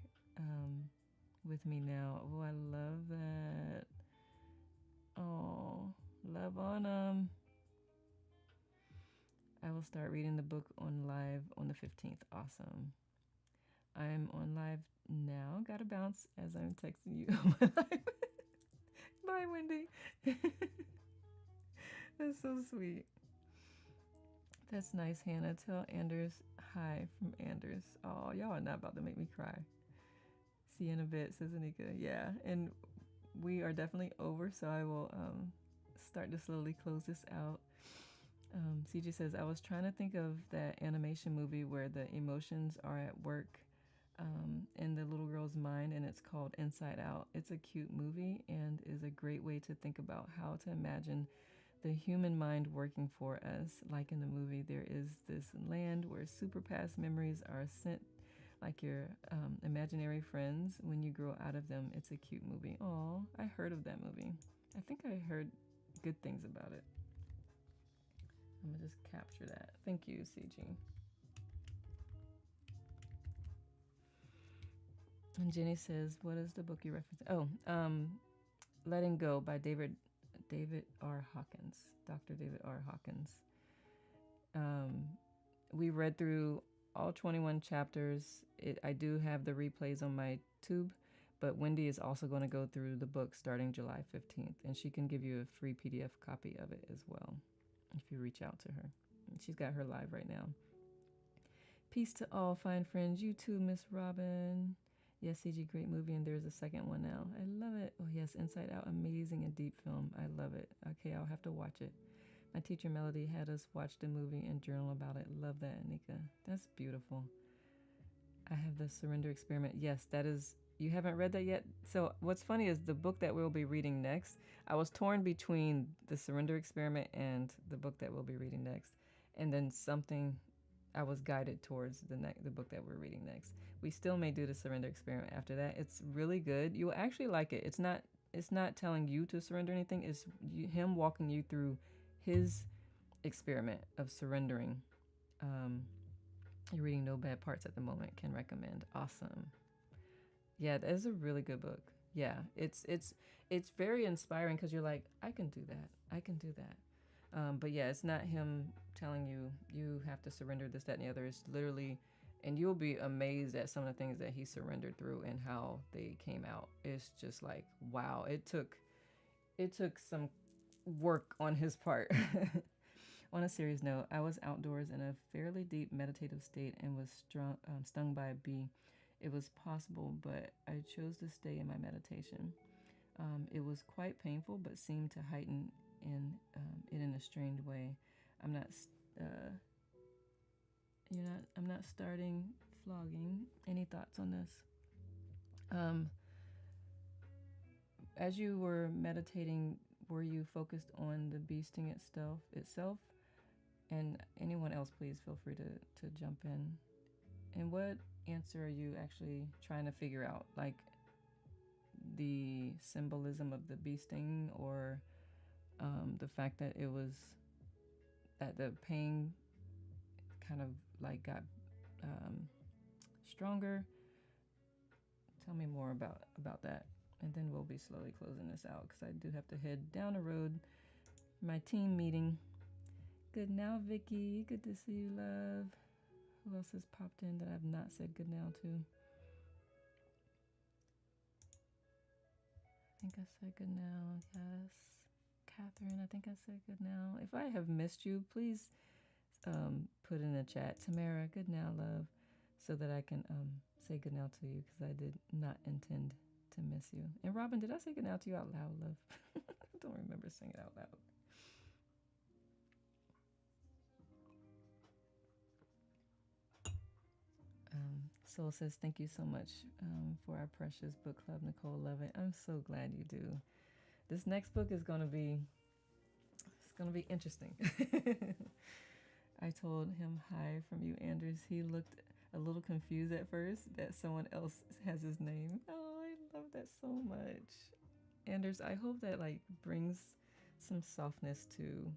with me now. Oh, I love that. Oh, love on him. I will start reading the book on live on the 15th. Awesome. I'm on live now. Gotta bounce as I'm texting you on my live. Bye, Wendy. That's so sweet. That's nice, Hannah. Tell Anders hi from Anders. Oh, y'all are not about to make me cry. See you in a bit, says Anika. Yeah, and we are definitely over, so I will start to slowly close this out. CJ says, I was trying to think of that animation movie where the emotions are at work in the little girl's mind, and it's called Inside Out. It's a cute movie and is a great way to think about how to imagine the human mind working for us. Like in the movie, there is this land where super past memories are sent like your imaginary friends. When you grow out of them, it's a cute movie. Oh, I heard of that movie. I think I heard good things about it. I'm gonna just capture that. Thank you, CG. And Jenny says, what is the book you reference? Oh, Letting Go by David R. Hawkins. Dr. David R. Hawkins. We read through all 21 chapters. I do have the replays on my tube, but Wendy is also going to go through the book starting July 15th, and she can give you a free PDF copy of it as well if you reach out to her. She's got her live right now. Peace to all, fine friends. You too, Miss Robin. Yes, CG, great movie, and there's a second one now. I love it. Oh, yes, Inside Out, amazing and deep film. I love it. Okay, I'll have to watch it. My teacher, Melody, had us watch the movie and journal about it. Love that, Anika. That's beautiful. I have the Surrender Experiment. Yes, that is... You haven't read that yet? So what's funny is the book that we'll be reading next, I was torn between the Surrender Experiment and the book that we'll be reading next. And then I was guided towards the book that we're reading next. We still may do the Surrender Experiment after that. It's really good. You'll actually like it. It's not telling you to surrender anything. It's him walking you through his experiment of surrendering. You're reading No Bad Parts at the moment. Can recommend. Awesome. Yeah, that is a really good book. Yeah, it's very inspiring because you're like, I can do that. But yeah, it's not him telling you have to surrender this, that, and the other. It's literally, and you'll be amazed at some of the things that he surrendered through and how they came out. It's just like, wow, it took some work on his part. On a serious note, I was outdoors in a fairly deep meditative state and was stung by a bee. It was possible, but I chose to stay in my meditation. It was quite painful, but seemed to heighten it in a strange way. I'm not, uh, I'm not starting flogging. Any thoughts on this? As you were meditating, were you focused on the bee sting itself? And anyone else, please feel free to jump in. And what answer are you actually trying to figure out? Like the symbolism of the bee sting, or the fact that that the pain kind of like got stronger? Tell me more about that, and then we'll be slowly closing this out because I do have to head down the road. My team meeting. Good now, Vicky. Good to see you, love. Who else has popped in that I've not said good now to? I think I said good now. Yes. Catherine, I think I said good now. If I have missed you, please put in the chat. Tamara, good now, love, so that I can say good now to you because I did not intend to miss you. And Robin, did I say good now to you out loud, love? I don't remember saying it out loud. Soul says, thank you so much for our precious book club, Nicole. Love it. I'm so glad you do. This next book is going to be interesting. I told him hi from you, Anders. He looked a little confused at first that someone else has his name. Oh, I love that so much. Anders, I hope that like brings some softness to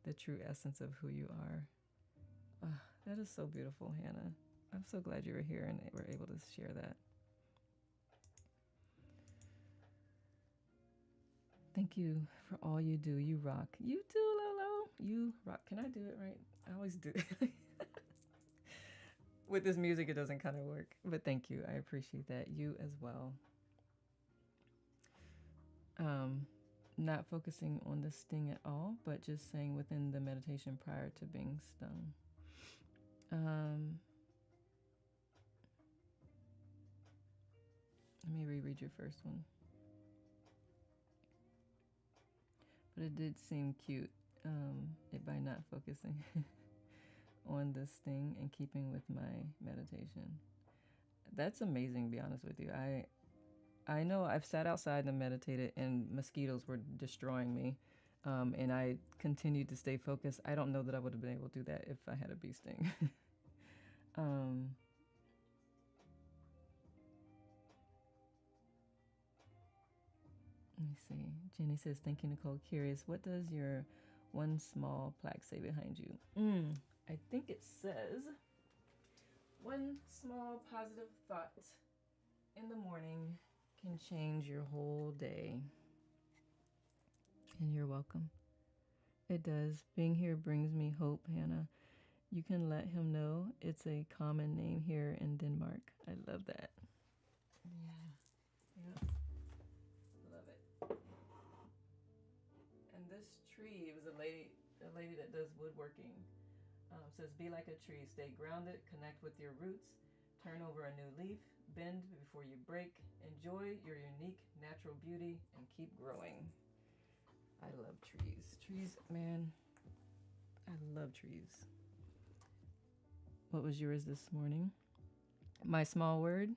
the true essence of who you are. That is so beautiful, Hannah. I'm so glad you were here and were able to share that. Thank you for all you do. You rock. You too, Lolo. You rock. Can I do it right? I always do. With this music, it doesn't kind of work. But thank you. I appreciate that. You as well. Not focusing on the sting at all, but just saying within the meditation prior to being stung. Let me reread your first one. But it did seem cute by not focusing on the sting and keeping with my meditation. That's amazing, to be honest with you. I know I've sat outside and meditated and mosquitoes were destroying me, and I continued to stay focused. I don't know that I would have been able to do that if I had a bee sting. Let me see. Jenny says, thank you, Nicole. Curious, what does your one small plaque say behind you? I think it says, one small positive thought in the morning can change your whole day. And you're welcome. It does. Being here brings me hope, Hannah. You can let him know it's a common name here in Denmark. I love that. Yeah. Love it. And this tree, it was a lady that does woodworking. Says, be like a tree. Stay grounded. Connect with your roots. Turn over a new leaf. Bend before you break. Enjoy your unique natural beauty and keep growing. I love trees. Trees, man. I love trees. What was yours this morning? My small word?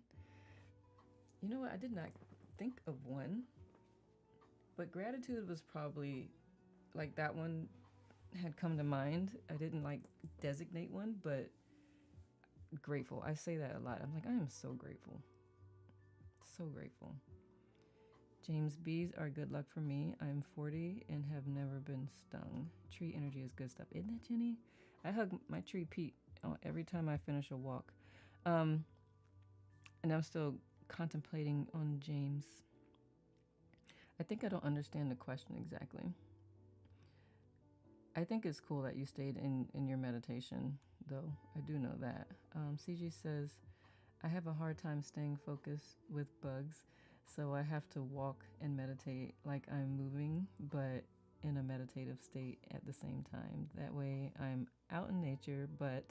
You know what? I did not think of one. But gratitude was probably, like, that one had come to mind. I didn't, like, designate one, but grateful. I say that a lot. I'm like, I am so grateful. So grateful. James, bees are good luck for me. I'm 40 and have never been stung. Tree energy is good stuff. Isn't that, Jenny? I hug my tree Pete every time I finish a walk. And I'm still contemplating on James. I think I don't understand the question exactly. I think it's cool that you stayed in your meditation, though. I do know that. CG says, I have a hard time staying focused with bugs, so I have to walk and meditate like I'm moving, but in a meditative state at the same time. That way I'm out in nature, but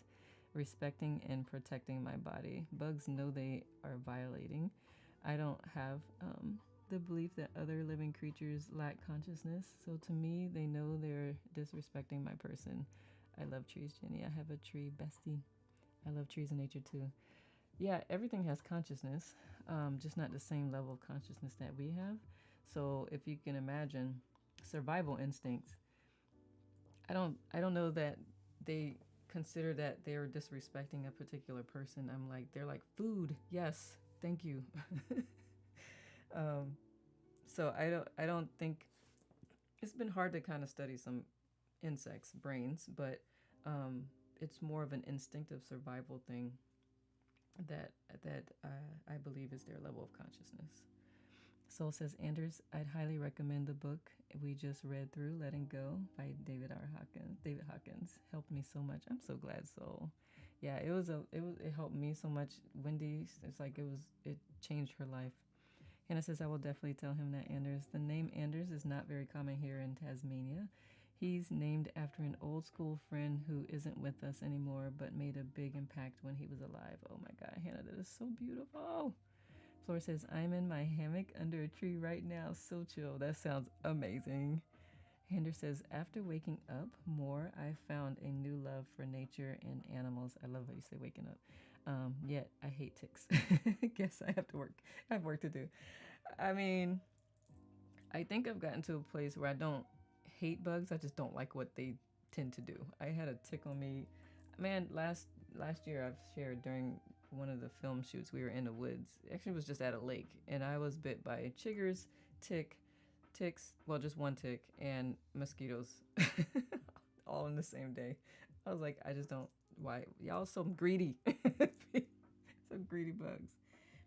respecting and protecting my body. Bugs know they are violating. I don't have the belief that other living creatures lack consciousness. So to me, they know they're disrespecting my person. I love trees, Jenny. I have a tree bestie. I love trees in nature too. Yeah, everything has consciousness, just not the same level of consciousness that we have. So if you can imagine survival instincts, I don't know that they consider that they're disrespecting a particular person. I'm like, they're like, food, yes, thank you. um, so I don't think it's been hard to kind of study some insects' brains, but um, it's more of an instinctive survival thing that I believe is their level of consciousness. Soul says, Anders, I'd highly recommend the book we just read through, Letting Go by David Hawkins. David Hawkins helped me so much. I'm so glad, Soul. Yeah, it helped me so much. Wendy, it's like it changed her life. Hannah says, I will definitely tell him that, Anders. The name Anders is not very common here in Tasmania. He's named after an old school friend who isn't with us anymore, but made a big impact when he was alive. Oh my God, Hannah, that is so beautiful. Flora says, I'm in my hammock under a tree right now. So chill. That sounds amazing. Hander says, after waking up more, I found a new love for nature and animals. I love how you say waking up. Yet I hate ticks. Guess I have to work. I have work to do. I mean, I think I've gotten to a place where I don't hate bugs. I just don't like what they tend to do. I had a tick on me. Man, last year I've shared during one of the film shoots, we were in the woods. Actually, it was just at a lake, and I was bit by chiggers, ticks, well, just one tick, and mosquitoes, all in the same day. I was like, I just don't. Why y'all so greedy? So greedy bugs.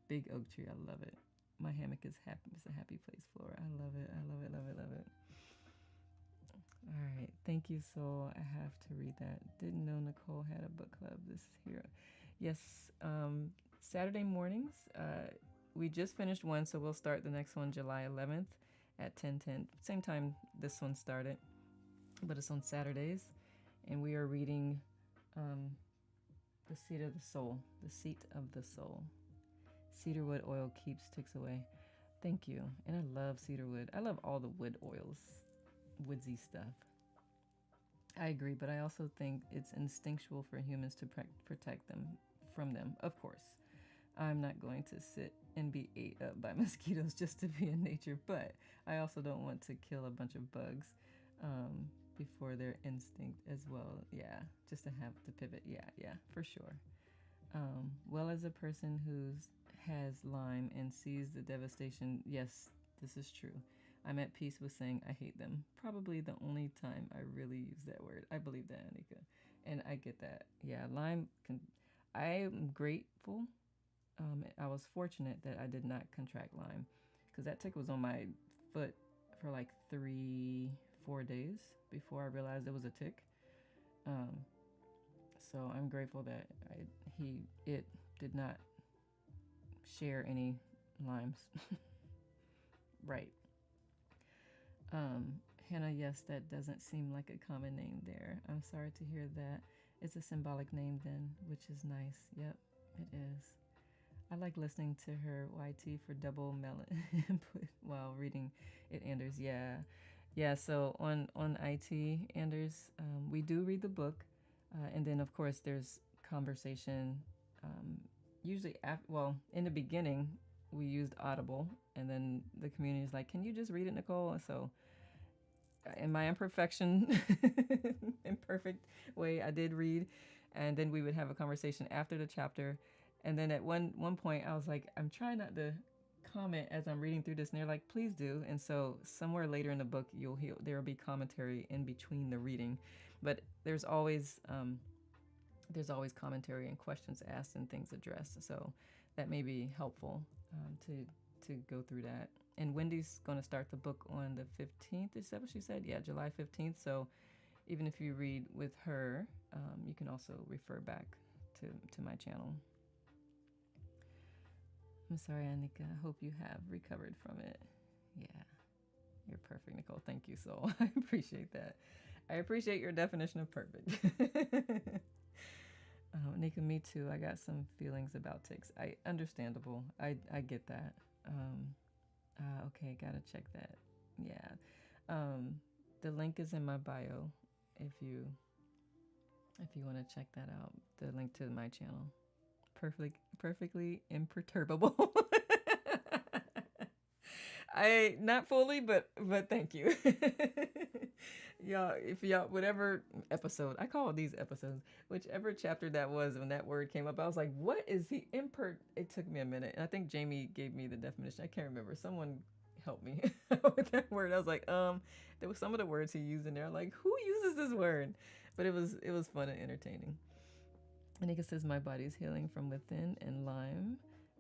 Big oak tree, I love it. My hammock is happy. It's a happy place, Flora. I love it. I love it. Love it. Love it. All right, thank you, Soul. I have to read that. Didn't know Nicole had a book club. This here, yes. Saturday mornings. We just finished one, so we'll start the next one July 11th at 10:10. Same time this one started, but it's on Saturdays, and we are reading The Seat of the Soul. The Seat of the Soul. Cedarwood oil keeps ticks away. Thank you. And I love cedarwood. I love all the wood oils, woodsy stuff. I agree, but I also think it's instinctual for humans to protect them from them, of course. I'm not going to sit and be ate up by mosquitoes just to be in nature, but I also don't want to kill a bunch of bugs before their instinct as well. Yeah, just to have to pivot. Yeah, for sure. Well, as a person who has Lyme and sees the devastation, yes, this is true. I'm at peace with saying I hate them. Probably the only time I really use that word. I believe that, Anika. And I get that. Yeah, Lyme I am grateful. I was fortunate that I did not contract Lyme because that tick was on my foot for like 3-4 days before I realized it was a tick. So I'm grateful that it did not share any limes. Right. Hannah, yes, that doesn't seem like a common name there. I'm sorry to hear that. It's a symbolic name then, which is nice. Yep, it is. I like listening to her YT for double melon input while reading it, Anders. Yeah. So on IT, Anders, we do read the book, and then of course there's conversation. Usually, in the beginning, we used Audible, and then the community is like, "Can you just read it, Nicole?" And so, in my imperfect way, I did read, and then we would have a conversation after the chapter. And then at one point, I was like, I'm trying not to comment as I'm reading through this, and they're like, please do. And so somewhere later in the book, there'll be commentary in between the reading, but there's always commentary and questions asked and things addressed. So that may be helpful to go through that. And Wendy's going to start the book on the 15th. Is that what she said? Yeah, July 15th. So even if you read with her, you can also refer back to my channel. I'm sorry, Annika. I hope you have recovered from it. Yeah. You're perfect, Nicole. Thank you, soul. I appreciate that. I appreciate your definition of perfect. Nika, me too. I got some feelings about ticks. Understandable. I get that. Okay, gotta check that. Yeah. The link is in my bio if you want to check that out. The link to my channel. Perfectly imperturbable. I not fully, but thank you. Y'all, if y'all whatever episode, I call these episodes, whichever chapter that was when that word came up, I was like, what is the it took me a minute. And I think Jamie gave me the definition. I can't remember. Someone helped me with that word. I was like, there was some of the words he used in there. Like, who uses this word? But it was fun and entertaining. Anika says my body is healing from within and Lyme,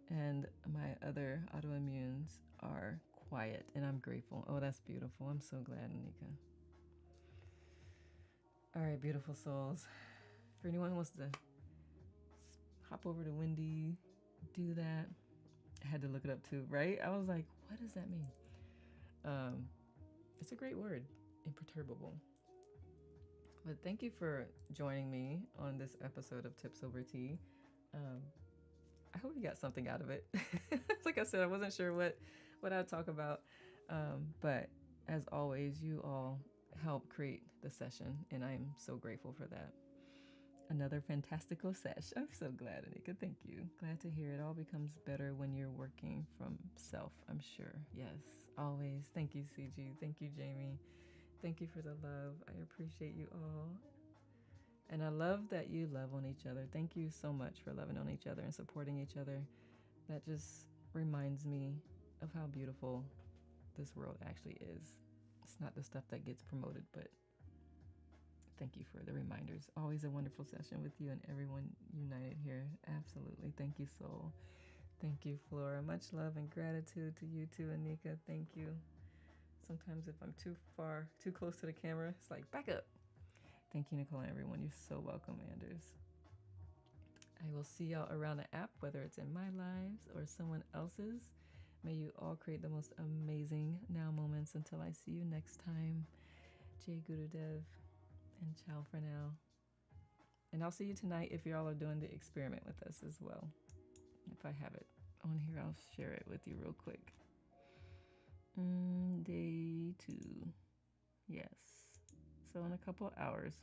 and my other autoimmunes are quiet, and I'm grateful. Oh, that's beautiful. I'm so glad, Anika. All right, beautiful souls. For anyone who wants to hop over to Wendy, do that. I had to look it up too, right? I was like, what does that mean? It's a great word, imperturbable. But thank you for joining me on this episode of Tips Over Tea. I hope you got something out of it. Like I said, I wasn't sure what I'd talk about. But as always, you all help create the session, and I'm so grateful for that. Another fantastical sesh. I'm so glad, Anika. Thank you. Glad to hear it all becomes better when you're working from self, I'm sure. Yes, always. Thank you, CG. Thank you, Jamie. Thank you for the love. I appreciate you all. And I love that you love on each other. Thank you so much for loving on each other and supporting each other. That just reminds me of how beautiful this world actually is. It's not the stuff that gets promoted, but thank you for the reminders. Always a wonderful session with you and everyone united here. Absolutely. Thank you, Soul. Thank you, Flora. Much love and gratitude to you too, Anika. Thank you. Sometimes if I'm too close to the camera, it's like, back up. Thank you, Nicole, and everyone. You're so welcome, Anders. I will see y'all around the app, whether it's in my lives or someone else's. May you all create the most amazing now moments until I see you next time. Jai Gurudev, and ciao for now. And I'll see you tonight if y'all are doing the experiment with us as well. If I have it on here, I'll share it with you real quick. Day 2. Yes. So in a couple of hours,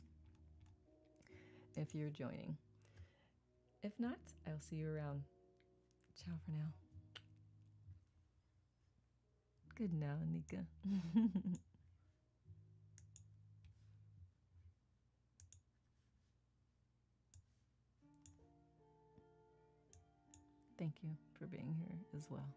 if you're joining. If not, I'll see you around. Ciao for now. Good now, Anika. Thank you for being here as well.